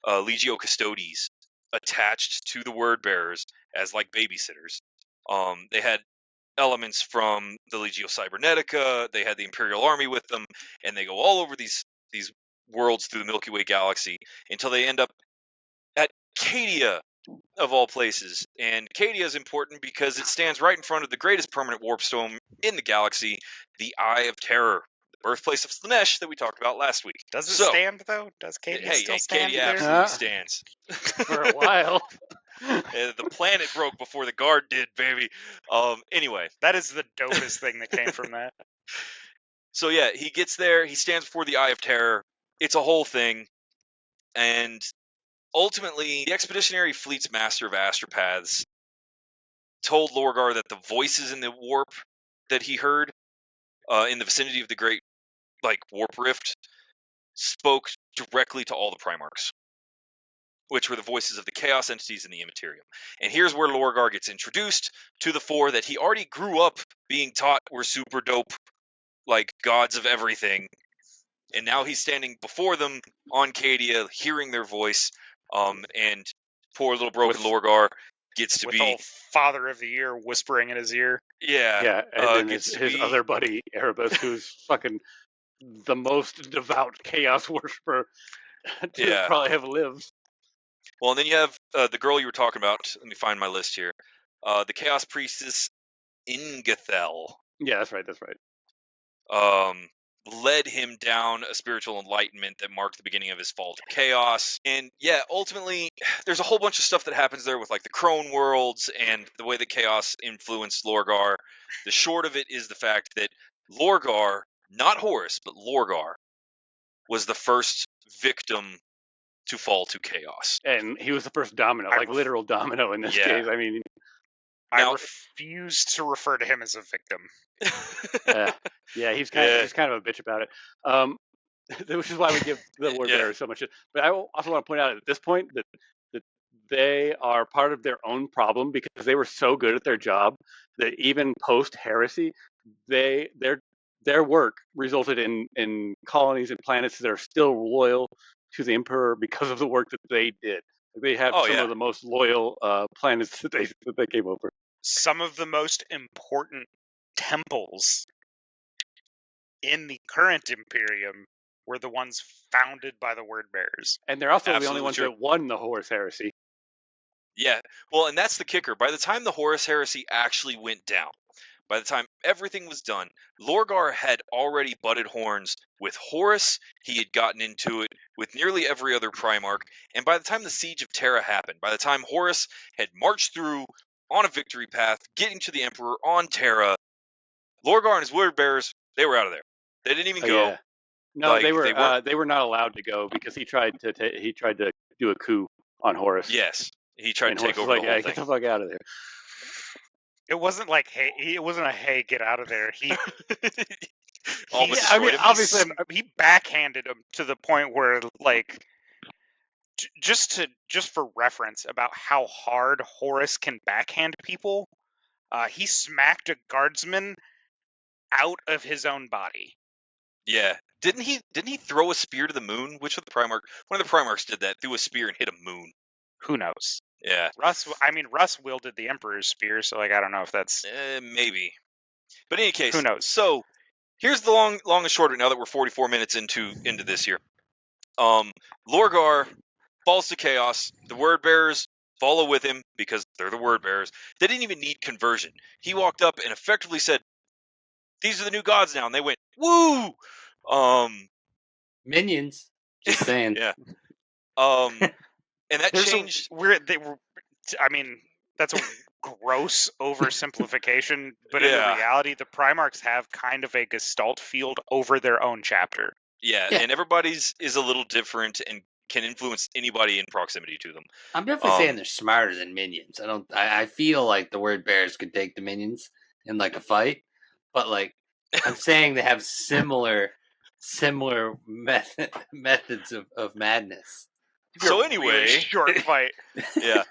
Legio Custodes attached to the word bearers as like babysitters. They had elements from the Legio Cybernetica. They had the Imperial Army with them, and they go all over these worlds through the Milky Way galaxy until they end up at Cadia, of all places. And Cadia is important because it stands right in front of the greatest permanent warp stone in the galaxy, the Eye of Terror, the birthplace of Slanesh that we talked about last week. Does it So, stand though? Does Cadia still hey, stand Cadia there? absolutely Huh? stands. For a while. The planet broke before the guard did, baby. Anyway, That is the dopest thing that came from that. so yeah, he gets there. He stands before the Eye of Terror. It's a whole thing, and ultimately, the Expeditionary Fleet's master of astropaths told Lorgar that the voices in the warp that he heard in the vicinity of the Great Warp Rift spoke directly to all the Primarchs, which were the voices of the Chaos entities in the Immaterium. And here's where Lorgar gets introduced to the four that he already grew up being taught were super dope, gods of everything. And now he's standing before them on Cadia, hearing their voice, and poor little broken Lorgar gets to With be old Father of the Year whispering in his ear. Yeah, and then gets to his be other buddy, Erebus, who's fucking the most devout chaos worshiper to yeah. probably have lived. Well, and then you have the girl you were talking about. Let me find my list here. The Chaos Priestess Ingathel Yeah, that's right. led him down a spiritual enlightenment that marked the beginning of his fall to chaos. And yeah, ultimately, there's a whole bunch of stuff that happens there with the Crone worlds and the way that chaos influenced Lorgar. The short of it is the fact that Lorgar, not Horus, but Lorgar, was the first victim to fall to chaos. And he was the first domino, literal domino in this case. I mean, Now, I refuse to refer to him as a victim. yeah, he's kind of a bitch about it. Which is why we give the word bearer so much. But I also want to point out at this point that they are part of their own problem because they were so good at their job that even post heresy, their work resulted in colonies and planets that are still loyal to the Emperor because of the work that they did. They have some of the most loyal planets that they came over. Some of the most important temples in the current Imperium were the ones founded by the word bearers. And they're also the Absolutely only ones true. that won the Horus heresy. Yeah, well, and that's the kicker. By the time the Horus heresy actually went down, by the time everything was done, Lorgar had already butted horns with Horus. He had gotten into it with nearly every other Primarch. And by the time the Siege of Terra happened, by the time Horus had marched through on a victory path, getting to the Emperor on Terra, Lorgar and his word bearers, they were out of there. They didn't even go. Yeah. No, they were not allowed to go because he tried to do a coup on Horus. Yes, he tried and to take Horus over was the whole get thing. the fuck out of there. It wasn't like, hey, it wasn't a hey, get out of there. He Almost I mean, destroyed him. obviously, he backhanded him to the point where just for reference about how hard Horus can backhand people, he smacked a guardsman out of his own body. Yeah. Didn't he throw a spear to the moon? Which of the Primarch? One of the Primarchs did that. Threw a spear and hit a moon. Who knows? Yeah. Russ wielded the Emperor's spear, so I don't know if that's maybe. But in any case, who knows. So here's the long and short of it. Now that we're 44 minutes into this here, Lorgar falls to chaos. The word bearers follow with him because they're the word bearers. They didn't even need conversion. He walked up and effectively said, "These are the new gods now," and they went, "Woo!" Minions. Just saying. Yeah. And that changed. I mean, that's a gross oversimplification, but in Yeah. reality, the Primarchs have kind of a Gestalt field over their own chapter. Yeah, and everybody's is a little different and can influence anybody in proximity to them. I'm definitely saying they're smarter than minions. I feel like the word bearers could take the minions in a fight, but I'm saying they have similar methods of madness. So anyway, really short fight. Yeah.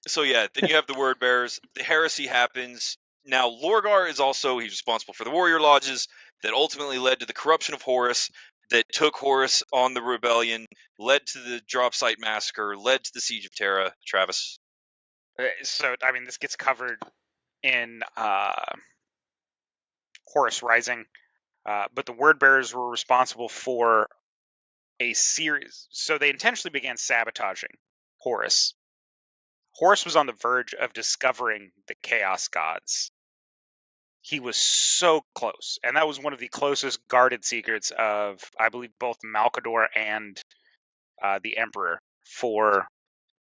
So yeah, then you have the word bearers. The heresy happens. Now Lorgar is also he's responsible for the warrior lodges that ultimately led to the corruption of Horus, that took Horus on the rebellion, led to the drop site massacre, led to the siege of Terra. Travis. So I mean, this gets covered in Horus Rising, but the word bearers were responsible for a series. So they intentionally began sabotaging Horus Horus was on the verge of discovering the Chaos Gods. He was so close, and that was one of the closest guarded secrets of, I believe, both Malkador and the Emperor. For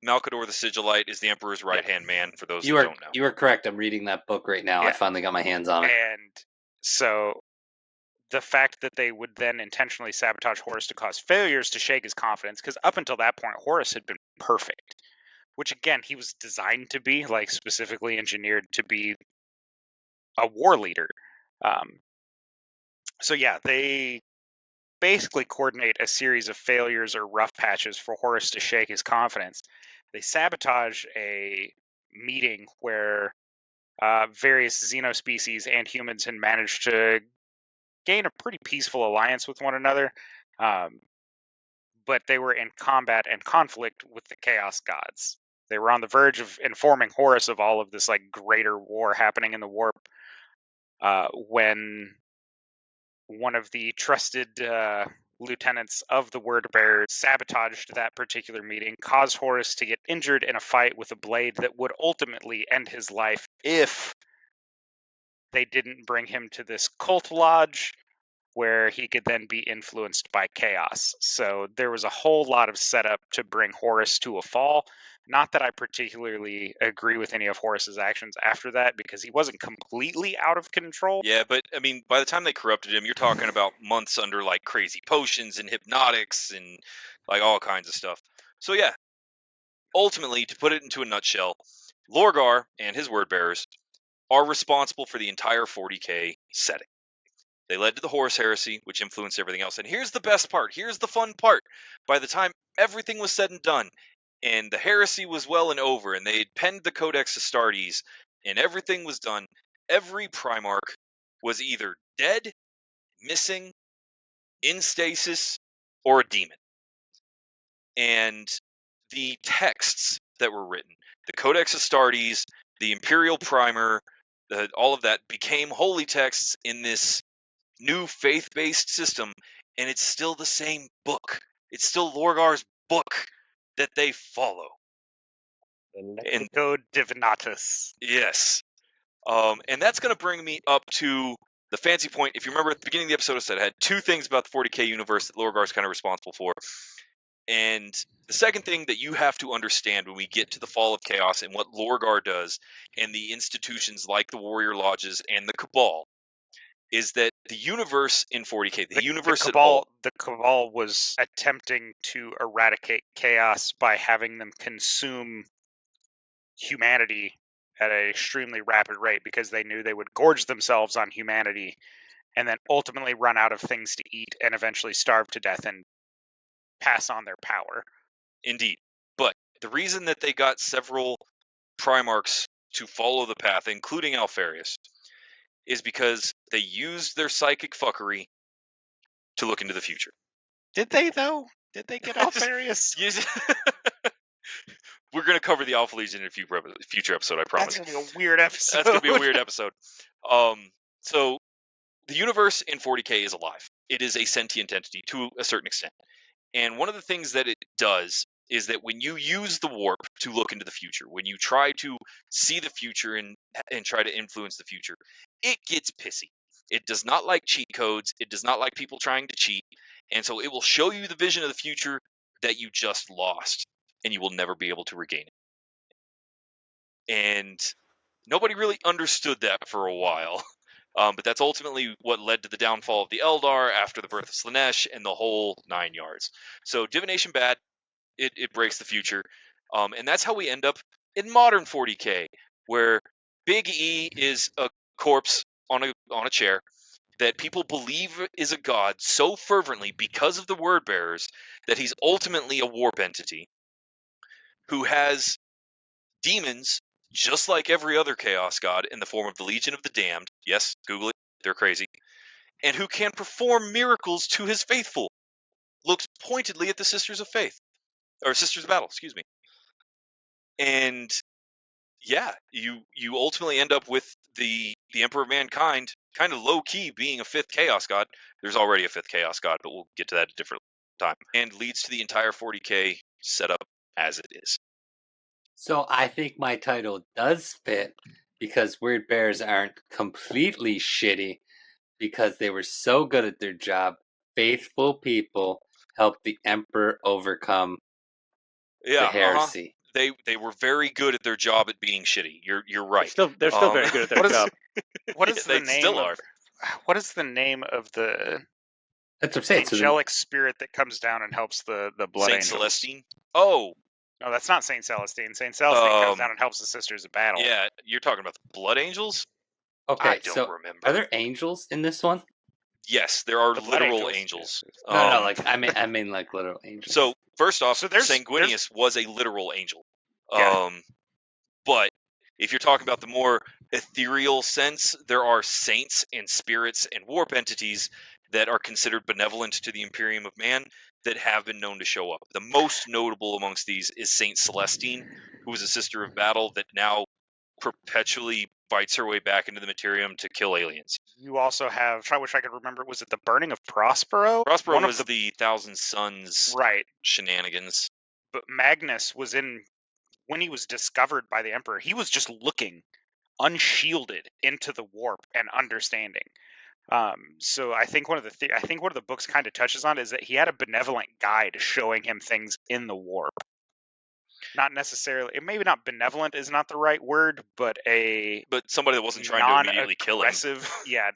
Malkador the Sigillite is the Emperor's right-hand man, for those You that are don't know. you are correct. I'm reading that book right now. I Yeah. finally got my hands on it. And so the fact that they would then intentionally sabotage Horus to cause failures to shake his confidence, because up until that point, Horus had been perfect, which again, he was designed to be, like specifically engineered to be a war leader. So yeah, they basically coordinate a series of failures or rough patches for Horus to shake his confidence. They sabotage a meeting where various xenospecies and humans had managed to gain a pretty peaceful alliance with one another, but they were in combat and conflict with the Chaos Gods. They were on the verge of informing Horus of all of this like greater war happening in the warp, when one of the trusted lieutenants of the Word Bearers sabotaged that particular meeting, caused Horus to get injured in a fight with a blade that would ultimately end his life if they didn't bring him to this cult lodge where he could then be influenced by chaos. So there was a whole lot of setup to bring Horus to a fall. Not that I particularly agree with any of Horus's actions after that, because he wasn't completely out of control. Yeah, but I mean, by the time they corrupted him, you're talking about months under like crazy potions and hypnotics and like all kinds of stuff. So yeah, ultimately, to put it into a nutshell, Lorgar and his word bearers are responsible for the entire 40k setting. They led to the Horus Heresy, which influenced everything else. And here's the best part. Here's the fun part. By the time everything was said and done, and the heresy was well and over, and they had penned the Codex Astartes, and everything was done, every Primarch was either dead, missing, in stasis, or a demon. And the texts that were written, the Codex Astartes, the Imperial Primer, all of that became holy texts in this new faith-based system, and it's still the same book. It's still Lorgar's book that they follow. And Lexico Divinatus. yes, and that's going to bring me up to the fancy point. If you remember at the beginning of the episode, I said I had two things about the 40k universe that Lorgar's kind of responsible for. And the second thing that you have to understand when we get to the Fall of Chaos and what Lorgar does, and the institutions like the Warrior Lodges and the Cabal, is that the universe in 40k, the universe at whole, The Cabal was attempting to eradicate chaos by having them consume humanity at an extremely rapid rate, because they knew they would gorge themselves on humanity and then ultimately run out of things to eat and eventually starve to death and pass on their power. indeed. But the reason that they got several Primarchs to follow the path, including Alfarius, is because they used their psychic fuckery to look into the future. Did they, though? Did they get Alfarius? We're going to cover the Alpha Legion in a future episode, I promise. That's going to be a weird episode. That's going to be a weird episode. So the universe in 40k is alive. It is a sentient entity to a certain extent. And one of the things that it does is that when you use the warp to look into the future, when you try to see the future and try to influence the future, it gets pissy. It does not like cheat codes. It does not like people trying to cheat. And so it will show you the vision of the future that you just lost, and you will never be able to regain it. And nobody really understood that for a while. But that's ultimately what led to the downfall of the Eldar after the birth of Slaanesh and the whole 9 yards. So divination bad, it breaks the future. And that's how we end up in modern 40k, where Big E is a corpse on a chair that people believe is a god so fervently because of the word bearers that he's ultimately a warp entity who has demons just like every other chaos god in the form of the Legion of the Damned. Yes, Google it, they're crazy. And who can perform miracles to his faithful. Looks pointedly at the Sisters of Faith, or Sisters of Battle, excuse me. And yeah, you ultimately end up with the Emperor of Mankind kind of low key being a fifth chaos god. There's already a fifth chaos god, but we'll get to that at a different time. And leads to the entire 40k setup as it is. So I think my title does fit because Weird Bears aren't completely shitty because they were so good at their job. Faithful people helped the Emperor overcome the Yeah, heresy. They were very good at their job at being shitty. You're right. They're still very good at their What is- job. What is they the name still of? are. What is the name of the That's what I'm saying. So angelic spirit that comes down and helps the blood Saint angels? Celestine. Oh, No, that's not Saint Celestine. Saint Celestine comes Um, down and helps the sisters of battle. yeah, you're talking about the Blood Angels? okay, I don't so remember. are there angels in this one? Yes, there are The blood literal angels? angels. No, like I mean like literal angels. So first off, So there's- Sanguinius was a literal angel. Yeah. But if you're talking about the more ethereal sense, there are saints and spirits and warp entities that are considered benevolent to the Imperium of Man that have been known to show up. The most notable amongst these is Saint Celestine, who was a sister of battle that now perpetually fights her way back into the Materium to kill aliens. You also have. I wish I could remember. Was it the burning of Prospero? Prospero One was of the Thousand Suns right. shenanigans. But Magnus was in when he was discovered by the Emperor. He was just looking unshielded into the warp and understanding. So I think one of the books kind of touches on is that he had a benevolent guide showing him things in the warp. Not necessarily, maybe not benevolent is not the right word, but somebody that wasn't trying to immediately kill him.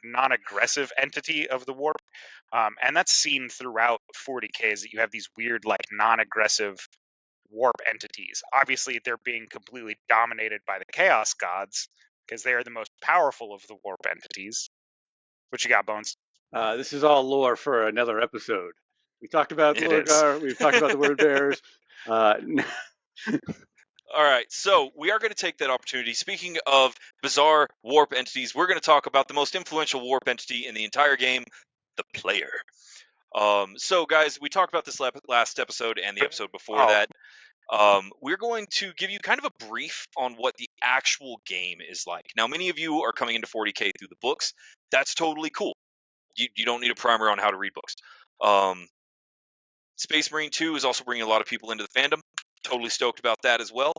non-aggressive entity of the warp. And that's seen throughout 40Ks that you have these weird, like, non-aggressive warp entities. Obviously, they're being completely dominated by the Chaos Gods because they are the most powerful of the warp entities. What you got, Bones? This is all lore for another episode. We talked about It Lorgar. We've talked about the Word Bears. All right, so we are going to take that opportunity. Speaking of bizarre warp entities, we're going to talk about the most influential warp entity in the entire game, the player. So, guys, we talked about this last episode and the episode before that. We're going to give you kind of a brief on what the actual game is like. Now, many of you are coming into 40K through the books. That's totally cool. You don't need a primer on how to read books. Space Marine 2 is also bringing a lot of people into the fandom. Totally stoked about that as well.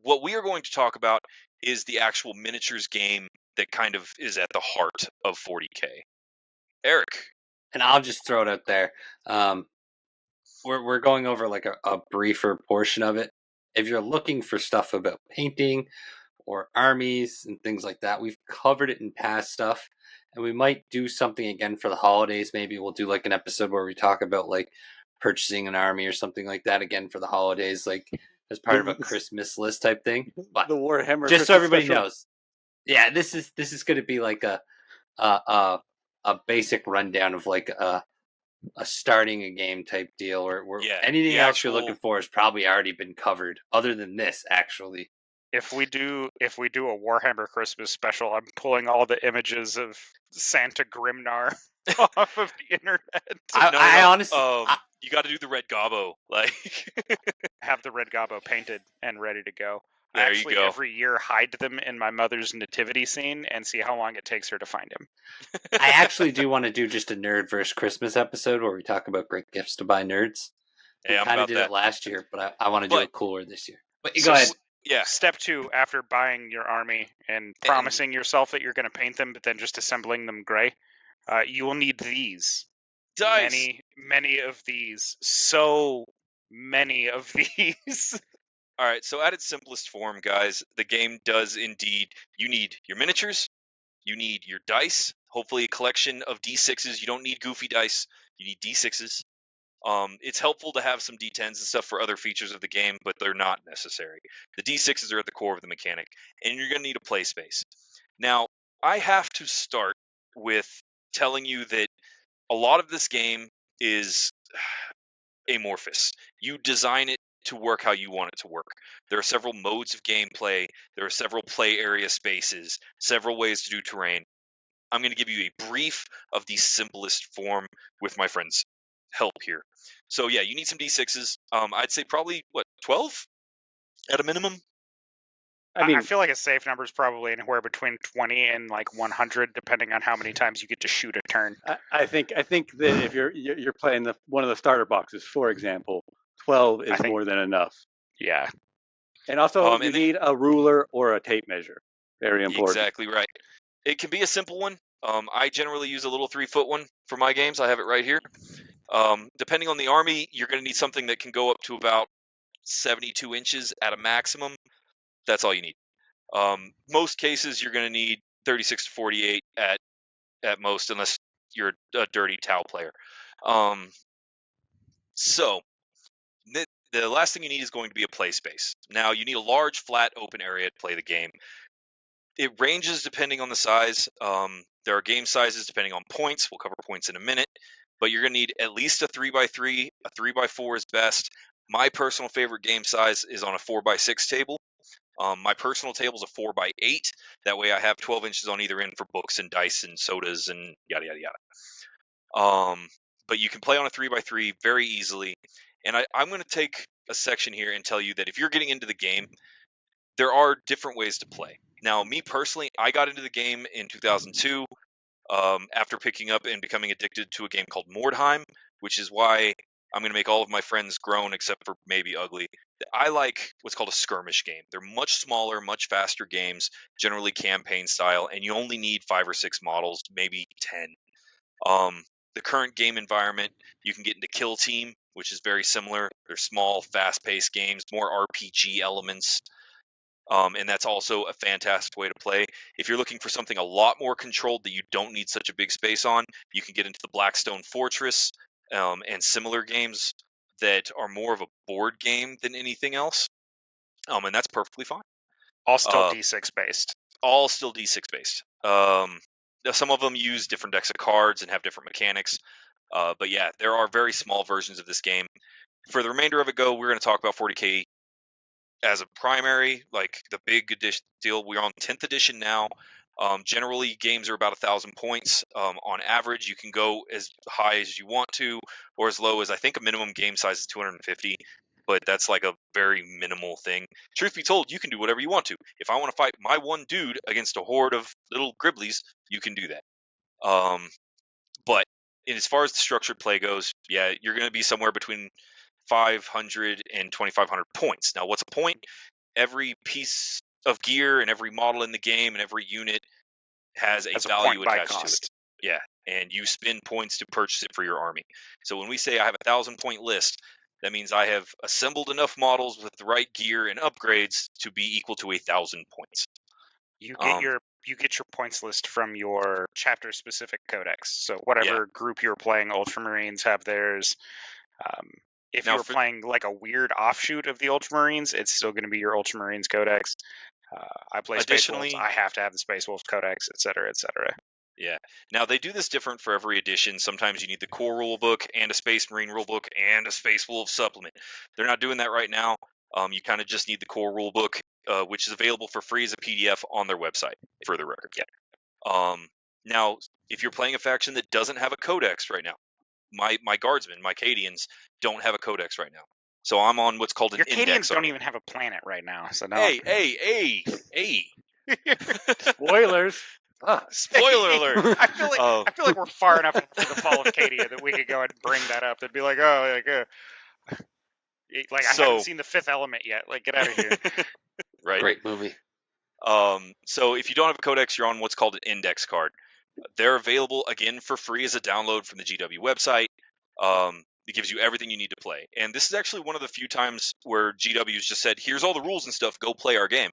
What we are going to talk about is the actual miniatures game that kind of is at the heart of 40K. Eric. And I'll just throw it out there. We're going over like a briefer portion of it. If you're looking for stuff about painting or armies and things like that, we've covered it in past stuff. And we might do something again for the holidays. Maybe we'll do like an episode where we talk about like purchasing an army or something like that again for the holidays, like as part of a Christmas list type thing. But the Warhammer, just so Christmas everybody special. knows, yeah, this is going to be like a basic rundown of like a starting a game type deal, or anything else you're looking for has probably already been covered. Other than this, actually. If we do a Warhammer Christmas special, I'm pulling all the images of Santa Grimnar off of the internet. I honestly, you got to do the red gobbo, like have the red gobbo painted and ready to go. There I actually you go. every year hide them in my mother's nativity scene and see how long it takes her to find him. I actually do want to do just a nerd versus Christmas episode where we talk about great gifts to buy nerds. We kind of did it last year, but I want to do it cooler this year. But go ahead. Yeah. Step 2, after buying your army and promising yourself that you're going to paint them, but then just assembling them gray, you will need these. Dice. Many of these. So many of these. All right, so at its simplest form, guys, the game does indeed. You need your miniatures. You need your dice. Hopefully a collection of D6s. You don't need goofy dice. You need D6s. It's helpful to have some D10s and stuff for other features of the game, but they're not necessary. The D6s are at the core of the mechanic, and you're going to need a play space. Now, I have to start with telling you that a lot of this game is amorphous. You design it to work how you want it to work. There are several modes of gameplay. There are several play area spaces, several ways to do terrain. I'm going to give you a brief of the simplest form with my friend's help here. So yeah, you need some D6s. I'd say probably 12 at a minimum. I mean, I feel like a safe number is probably anywhere between 20 and like 100, depending on how many times you get to shoot a turn. I think that if you're playing one of the starter boxes, for example, 12 is more than enough. Yeah. And also, you And then, need a ruler or a tape measure. Very important. exactly right. It can be a simple one. I generally use a little 3-foot one for my games. I have it right here. Depending on the army, you're going to need something that can go up to about 72 inches at a maximum. That's all you need. Most cases, you're going to need 36 to 48 at most, unless you're a dirty Tau player. So the last thing you need is going to be a play space. Now, you need a large, flat, open area to play the game. It ranges depending on the size. There are game sizes depending on points. We'll cover points in a minute. But you're going to need at least a 3x3. A 3x4 is best. My personal favorite game size is on a 4x6 table. My personal table is a 4x8. That way I have 12 inches on either end for books and dice and sodas and yada, yada, yada. But you can play on a 3x3 very easily. And I'm going to take a section here and tell you that if you're getting into the game, there are different ways to play. Now, me personally, I got into the game in 2002 after picking up and becoming addicted to a game called Mordheim, which is why I'm going to make all of my friends groan except for maybe ugly. I like what's called a skirmish game. They're much smaller, much faster games, generally campaign style, and you only need 5 or 6 models, maybe 10. The current game environment, you can get into Kill Team, which is very similar. They're small, fast-paced games, more RPG elements. And that's also a fantastic way to play. If you're looking for something a lot more controlled that you don't need such a big space on, you can get into the Blackstone Fortress and similar games that are more of a board game than anything else. And that's perfectly fine. All still D6 based. All still D6 based. Some of them use different decks of cards and have different mechanics. But yeah, there are very small versions of this game. For the remainder of it, we're going to talk about 40K as a primary, like the big edition deal. We're on 10th edition now. Generally, games are about 1,000 points. On average, you can go as high as you want to, or as low as I think a minimum game size is 250. But that's like a very minimal thing. Truth be told, you can do whatever you want to. If I want to fight my one dude against a horde of little Griblies, you can do that. But as far as the structured play goes, yeah, you're going to be somewhere between 500 and 2,500 points. Now, what's a point? Every piece of gear and every model in the game and every unit has a value attached to it. Yeah, and you spend points to purchase it for your army. So when we say I have a 1,000-point list, that means I have assembled enough models with the right gear and upgrades to be equal to 1,000 points. You get your points list from your chapter specific codex. So whatever group you're playing, Ultramarines have theirs. If you're playing like a weird offshoot of the Ultramarines, it's still going to be your Ultramarines codex. I play Space Wolves. I have to have the Space Wolves codex, etc., etc. Yeah. Now, they do this different for every edition. Sometimes you need the core rule book and a Space Marine rule book and a Space Wolves supplement. They're not doing that right now. You kind of just need the core rule book, which is available for free as a PDF on their website, for the record. Yeah. Now, if you're playing a faction that doesn't have a codex right now, my guardsmen, my Cadians, don't have a codex right now. So I'm on what's called an index. Your Cadians don't even have a planet right now. So no. Hey. Spoilers. Spoiler alert! I feel like we're far enough into the fall of Cadia that we could go ahead and bring that up. They'd be like, I haven't seen the Fifth Element yet. Like, get out of here. Right. Great movie. So if you don't have a codex, you're on what's called an index card. They're available again for free as a download from the GW website. It gives you everything you need to play. And this is actually one of the few times where GW's just said, here's all the rules and stuff, go play our game.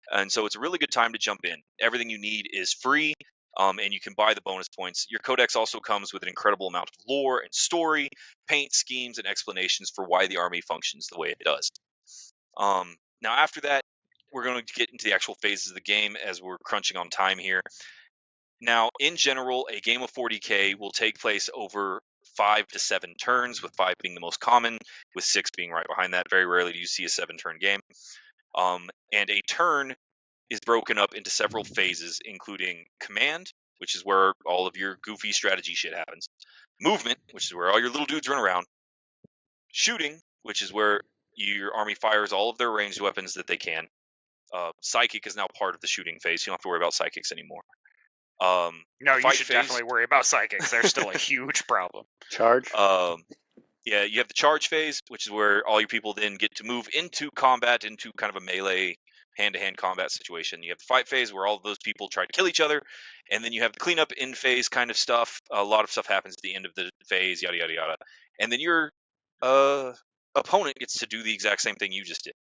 And so it's a really good time to jump in. Everything you need is free, and you can buy the bonus points. Your codex also comes with an incredible amount of lore and story, paint schemes, and explanations for why the army functions the way it does. Now, after that, we're going to get into the actual phases of the game as we're crunching on time here. Now, in general, a game of 40K will take place over 5 to 7 turns, with 5 being the most common, with 6 being right behind that. Very rarely do you see a 7-turn game. And a turn is broken up into several phases, including command, which is where all of your goofy strategy shit happens. Movement, which is where all your little dudes run around. Shooting, which is where your army fires all of their ranged weapons that they can. Psychic is now part of the shooting phase. You don't have to worry about psychics anymore. No, you should definitely worry about psychics. They're still a huge problem. Charge. Yeah, you have the charge phase, which is where all your people then get to move into combat, into kind of a melee hand-to-hand combat situation. You have the fight phase where all of those people try to kill each other, and then you have the cleanup in phase kind of stuff. A lot of stuff happens at the end of the phase, yada yada yada, and then your opponent gets to do the exact same thing you just did.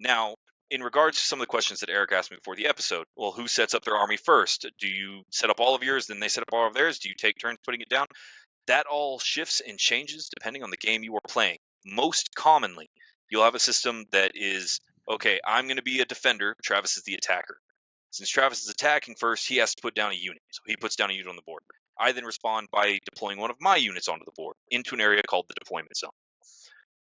Now, in regards to some of the questions that Eric asked me before the episode, well, who sets up their army first? Do you set up all of yours, then they set up all of theirs? Do you take turns putting it down? That all shifts and changes depending on the game you are playing. Most commonly, you'll have a system that is, okay, I'm going to be a defender, Travis is the attacker. Since Travis is attacking first, he has to put down a unit. So he puts down a unit on the board. I then respond by deploying one of my units onto the board into an area called the deployment zone.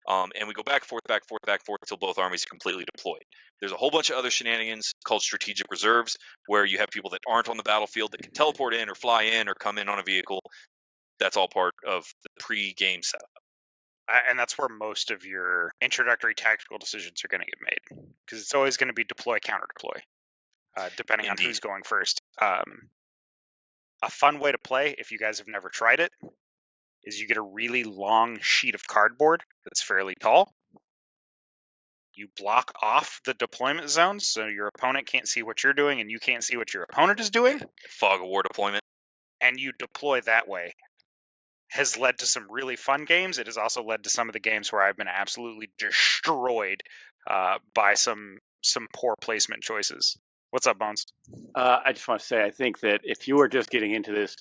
And we go back and forth, back and forth, back and forth until both armies are completely deployed. There's a whole bunch of other shenanigans called strategic reserves, where you have people that aren't on the battlefield that can teleport in or fly in or come in on a vehicle. That's all part of the pre-game setup. And that's where most of your introductory tactical decisions are going to get made, because it's always going to be deploy, counter deploy, depending on who's going first. A fun way to play, if you guys have never tried it, is you get a really long sheet of cardboard that's fairly tall. You block off the deployment zones so your opponent can't see what you're doing and you can't see what your opponent is doing. Fog of war deployment. And you deploy that way. Has led to some really fun games. It has also led to some of the games where I've been absolutely destroyed by some poor placement choices. What's up, Bones? I just want to say, I think that if you are just getting into this,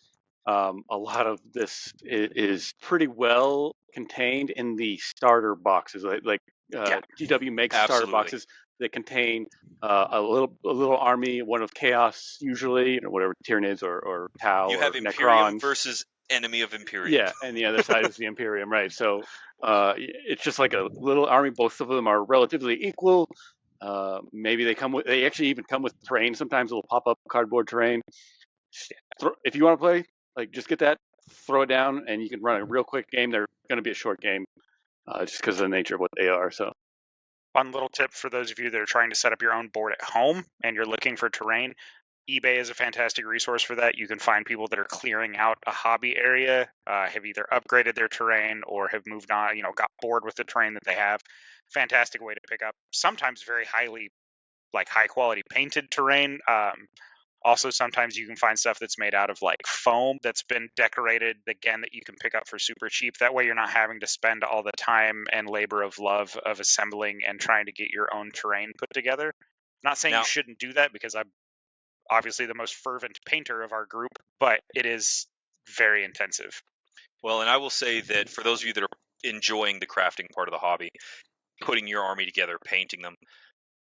a lot of this is pretty well contained in the starter boxes. Like GW makes starter boxes that contain a little army, one of chaos usually, whatever Tyranids or Tau. You have or Imperium Necrons versus enemy of Imperium. Yeah, and the other side is the Imperium, right? So it's just like a little army. Both of them are relatively equal. Maybe they actually even come with terrain. Sometimes it'll pop up cardboard terrain. If you want to play, like, just get that, throw it down, and you can run a real quick game. They're going to be a short game, just because of the nature of what they are. So, fun little tip for those of you that are trying to set up your own board at home and you're looking for terrain. eBay is a fantastic resource for that. You can find people that are clearing out a hobby area, have either upgraded their terrain or have moved on, got bored with the terrain that they have. Fantastic way to pick up sometimes very high quality painted terrain. Also, sometimes you can find stuff that's made out of like foam that's been decorated, again, that you can pick up for super cheap. That way you're not having to spend all the time and labor of love of assembling and trying to get your own terrain put together. Not saying you shouldn't do that, because I'm obviously the most fervent painter of our group, but it is very intensive. Well, and I will say that for those of you that are enjoying the crafting part of the hobby, putting your army together, painting them,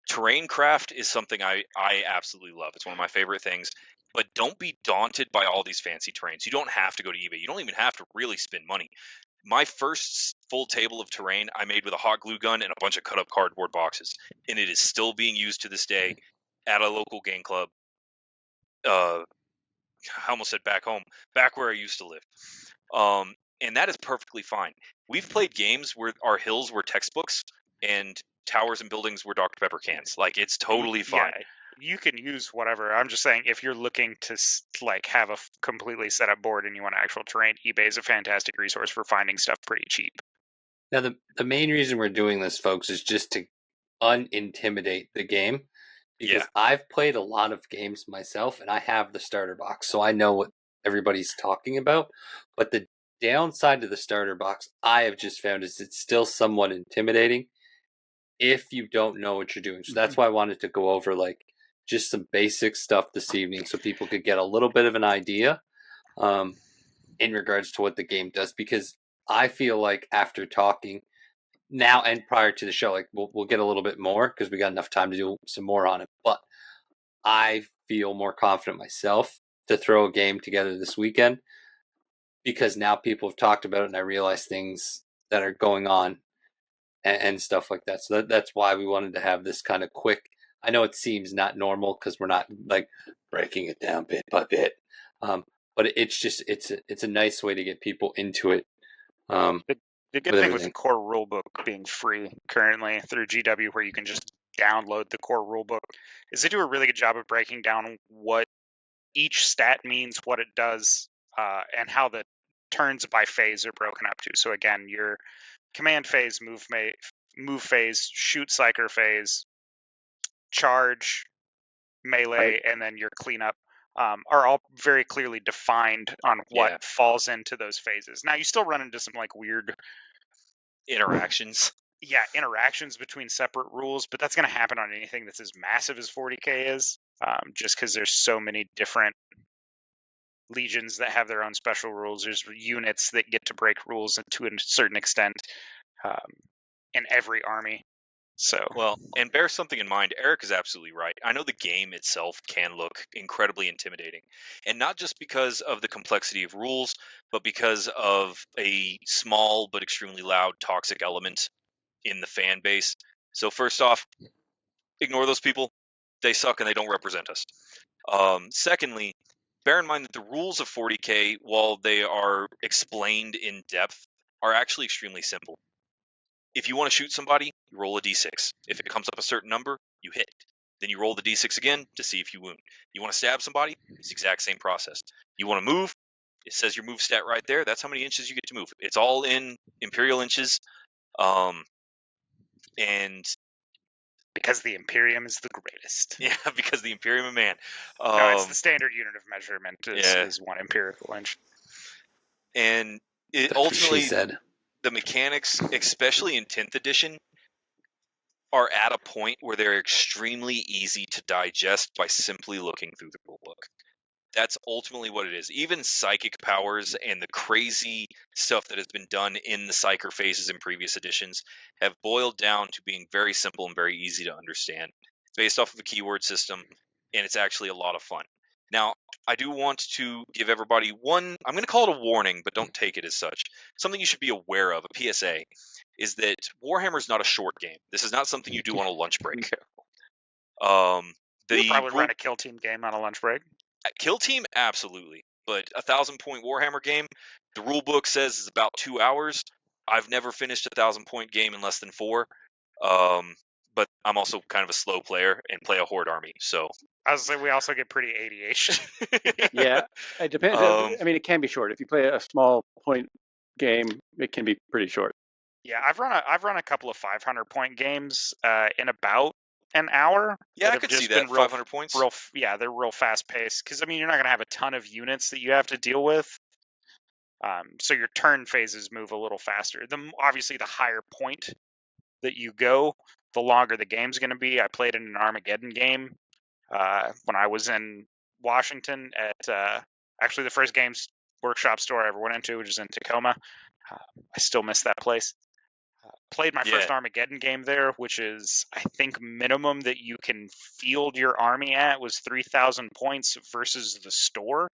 terrain craft is something I absolutely love. It's one of my favorite things. But don't be daunted by all these fancy terrains. You don't have to go to eBay. You don't even have to really spend money. My first full table of terrain I made with a hot glue gun and a bunch of cut up cardboard boxes, and it is still being used to this day at a local game club. I almost said back home, back where I used to live. And that is perfectly fine. We've played games where our hills were textbooks and towers and buildings were Dr. Pepper cans. Like, it's totally fine. Yeah, you can use whatever. I'm just saying, if you're looking to have a completely set up board and you want actual terrain, eBay is a fantastic resource for finding stuff pretty cheap. Now, the main reason we're doing this, folks, is just to unintimidate the game. Because I've played a lot of games myself, and I have the starter box, so I know what everybody's talking about. But the downside to the starter box, I have just found, is it's still somewhat intimidating if you don't know what you're doing. So that's why I wanted to go over just some basic stuff this evening, so people could get a little bit of an idea in regards to what the game does. Because I feel like after talking now and prior to the show, we'll get a little bit more because we got enough time to do some more on it. But I feel more confident myself to throw a game together this weekend, because now people have talked about it and I realize things that are going on and stuff like that. So that's why we wanted to have this kind of quick. I know it seems not normal because we're not breaking it down bit by bit, but it's a nice way to get people into it. The good thing with the core rulebook being free currently through GW, where you can just download the core rulebook, is they do a really good job of breaking down what each stat means, what it does, and how the turns by phase are broken up to. So again, your command phase, move phase, shoot psyker phase, charge, melee, and then your cleanup are all very clearly defined on what falls into those phases. Now you still run into some like weird interactions. Interactions between separate rules, but that's going to happen on anything that's as massive as 40k is, just because there's so many different legions that have their own special rules. There's units that get to break rules to a certain extent in every army. So well, and bear something in mind. Eric is absolutely right. I know the game itself can look incredibly intimidating, and not just because of the complexity of rules, but because of a small but extremely loud toxic element in the fan base. So first off, ignore those people. They suck and they don't represent us. Secondly, bear in mind that the rules of 40k, while they are explained in depth, are actually extremely simple. If you want to shoot somebody, you roll a d6. If it comes up a certain number, you hit. Then you roll the d6 again to see if you wound. You want to stab somebody, it's the exact same process. You want to move, it says your move stat right there. That's how many inches you get to move. It's all in Imperial inches. And because the Imperium is the greatest. Yeah, because the Imperium of Man. No, it's the standard unit of measurement is 1 empirical inch. And That's ultimately, what she said. The mechanics, especially in 10th edition, are at a point where they're extremely easy to digest by simply looking through the rulebook. That's ultimately what it is. Even psychic powers and the crazy stuff that has been done in the psyker phases in previous editions have boiled down to being very simple and very easy to understand. It's based off of a keyword system, and it's actually a lot of fun. Now, I do want to give everybody one, I'm going to call it a warning, but don't take it as such. Something you should be aware of, a PSA, is that Warhammer is not a short game. This is not something you do on a lunch break. You probably run a kill team game on a lunch break. Kill team, absolutely. But 1,000-point Warhammer game, the rule book says is about 2 hours. I've never finished a 1,000-point game in less than 4. But I'm also kind of a slow player and play a horde army. So I was saying we also get pretty ADH. Yeah, it depends. I mean, it can be short. If you play a small point game, it can be pretty short. Yeah, I've run a couple of 500-point games in about an hour. Yeah, I could see that. 500 points. They're real fast paced because I mean you're not going to have a ton of units that you have to deal with. So your turn phases move a little faster. Obviously, the higher point that you go, the longer the game's going to be. I played in an Armageddon game when I was in Washington at actually the first games workshop store I ever went into, which is in Tacoma. I still miss that place. Played my first Armageddon game there, which is, I think, minimum that you can field your army at was 3,000 points versus the store.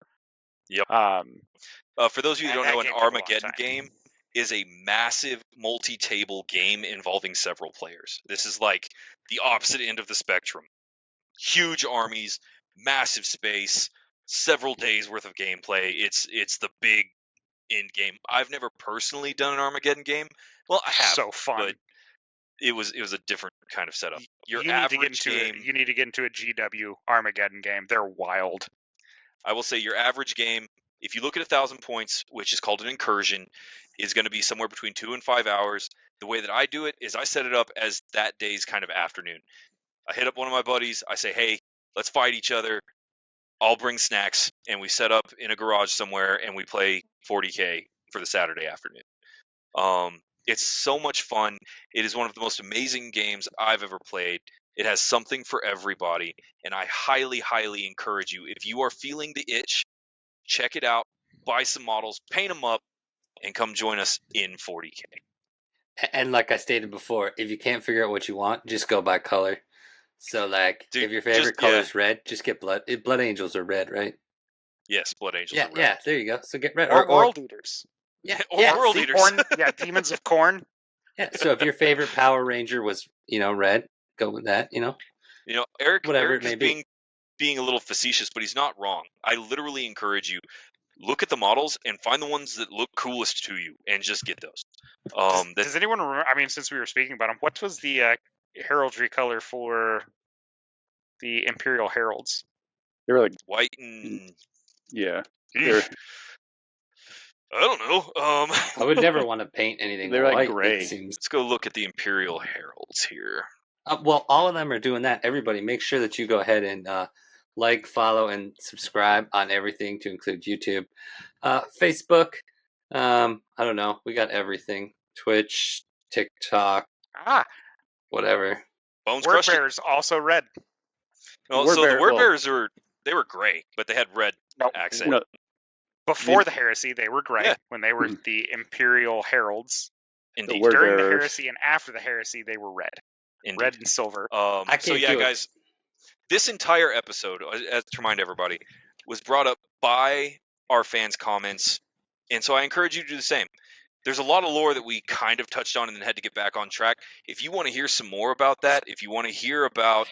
Yep. For those of you who don't know, an Armageddon game is a massive multi-table game involving several players. This is like the opposite end of the spectrum. Huge armies, massive space, several days worth of gameplay. It's the big end game. I've never personally done an Armageddon game. Well, I have. So fun. But it was a different kind of setup. You need to get into a GW Armageddon game. They're wild. I will say your average game, if you look at 1,000 points, which is called an incursion, is going to be somewhere between 2 and 5 hours. The way that I do it is I set it up as that day's kind of afternoon. I hit up one of my buddies. I say, hey, let's fight each other. I'll bring snacks, and we set up in a garage somewhere, and we play 40K for the Saturday afternoon. It's so much fun. It is one of the most amazing games I've ever played. It has something for everybody, and I highly, highly encourage you, if you are feeling the itch, check it out, buy some models, paint them up, and come join us in 40K. And like I stated before, if you can't figure out what you want, just go by color. So, like, dude, if your favorite color is red, just get blood. Blood Angels are red, right? Yes, Blood Angels are red. Yeah, there you go. So get red. Or World Eaters. Yeah, World Eaters. Corn, Demons of Corn. Yeah, so if your favorite Power Ranger was, red, go with that, Eric, whatever Eric it may is being a little facetious, but he's not wrong. I literally encourage you, look at the models and find the ones that look coolest to you and just get those. Does anyone remember, I mean, since we were speaking about them, what was the heraldry color for the Imperial Heralds? They were like white and... Yeah. I don't know. I would never want to paint anything They're like white. gray. It seems. Let's go look at the Imperial Heralds here. Well, all of them are doing that. Everybody, make sure that you go ahead and like, follow, and subscribe on everything, to include YouTube, Facebook. I don't know. We got everything: Twitch, TikTok, whatever. Bones Word crushed it. Bearers also red. Well, Word so the bear- word well- bearers they were gray, but they had red No, accent. No, before the heresy, they were gray. Yeah. When they were Mhm. the Imperial Heralds. Indeed. word During the bearers. heresy and after the heresy, they were red. Indeed. Red and silver. I So can't yeah, do it. guys, this entire episode, as to remind everybody, was brought up by our fans' comments, and so I encourage you to do the same. There's a lot of lore that we kind of touched on and then had to get back on track. If you want to hear some more about that, if you want to hear about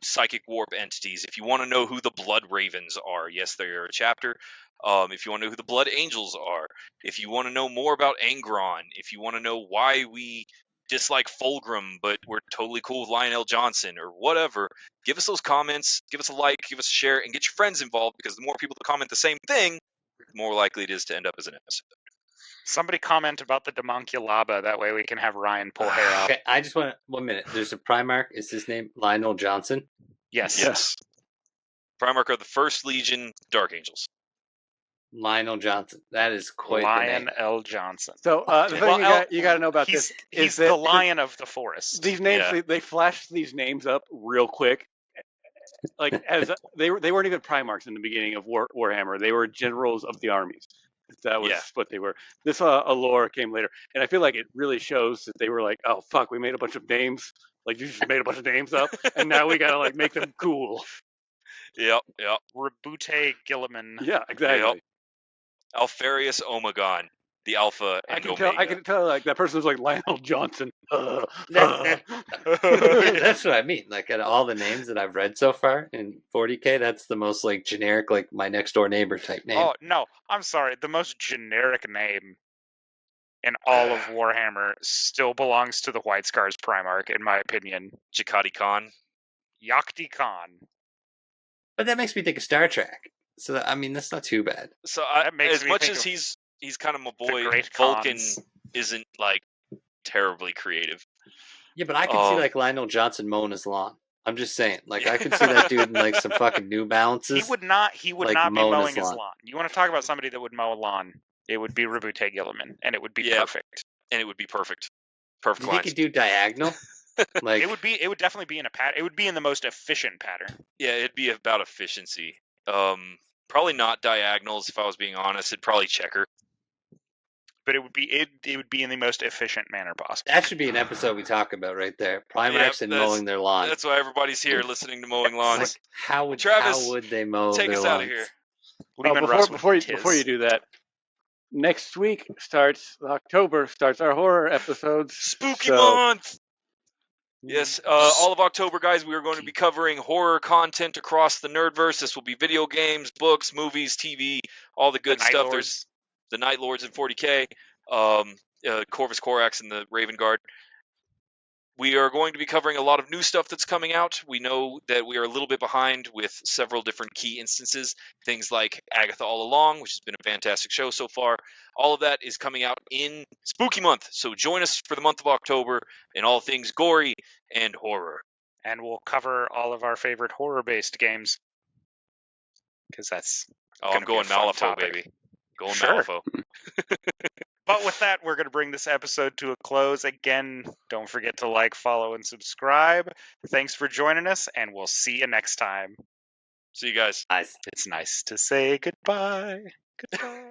psychic warp entities, if you want to know who the Blood Ravens are, yes, they are a chapter. If you want to know who the Blood Angels are, if you want to know more about Angron, if you want to know why we dislike Fulgrim but we're totally cool with Lionel Johnson or whatever, give us those comments, give us a like, give us a share, and get your friends involved, because the more people that comment the same thing, the more likely it is to end up as an episode. Somebody comment about the Demonculaba. That way we can have Ryan pull hair out. Okay, I just want 1 minute. There's a Primarch. Is his name Lionel Johnson? Yes. Yes. Primarch of the First Legion Dark Angels. Lionel Johnson. That is quite the Lion name. L. Johnson. So the thing Well, you got to know about he's, this he's is that the lion of the forest. these names Yeah. they flashed these names up real quick. Like as they weren't even Primarchs in the beginning of Warhammer. They were generals of the armies. That was Yeah. what they were. This allure came later, and I feel like it really shows that they were like, "Oh fuck, we made a bunch of names. Like you just made a bunch of names up, and now we gotta like make them cool." Yep. Rebute Gilliman. Yeah, exactly. Alfarius Omegon, the Alpha and Omega. I can tell like that person was like Lionel Johnson. That's what I mean. Like, out of all the names that I've read so far in 40K, that's the most like generic, like my next door neighbor type name. Oh, no. I'm sorry. The most generic name in all of Warhammer still belongs to the White Scars Primarch, in my opinion. Jakati Khan. Yakti Khan. But that makes me think of Star Trek. So I mean, that's not too bad. So That makes as me much think as of he's kind of my boy, Great Vulcan Khans. isn't like terribly creative. Yeah, but I could see like Lionel Johnson mowing his lawn. I'm just saying, like I could see that dude in like some fucking New Balances. He would not like, not be mowing mowing his his lawn. lawn. You want to talk about somebody that would mow a lawn? It would be Rebute Gilliman, and it would be Yeah. perfect. And it would be perfect. Perfect Do you think lines. he'd do diagonal? Like It would definitely be in a pattern. It would be in the most efficient pattern. Yeah, it'd be about efficiency. Probably not diagonals, if I was being honest. It'd probably checker. But it would be in the most efficient manner possible. that should be an episode we talk about right there. Primarchs and that's- mowing their lawn. That's why everybody's here listening to Mowing Lawns. Like, how would Travis, they mow take their us lawns? out of here. Lehman Russ before with you his. do that, next week October starts our horror episodes. Spooky So- month! Yes, all of October, guys, we are going to be covering horror content across the Nerdverse. This will be video games, books, movies, TV, all the good Night stuff. Lords. There's the Night Lords in 40K, Corvus Corax and the Raven Guard. We are going to be covering a lot of new stuff that's coming out. We know that we are a little bit behind with several different key instances. Things like Agatha All Along, which has been a fantastic show so far. All of that is coming out in Spooky Month. So join us for the month of October in all things gory and horror. And we'll cover all of our favorite horror-based games. Because that's Oh, gonna I'm be going a fun Malifaux, topic. baby. Going Sure. Malifaux. But with that, we're going to bring this episode to a close. Again, don't forget to like, follow, and subscribe. Thanks for joining us, and we'll see you next time. See you guys. Nice. It's nice to say goodbye. Goodbye.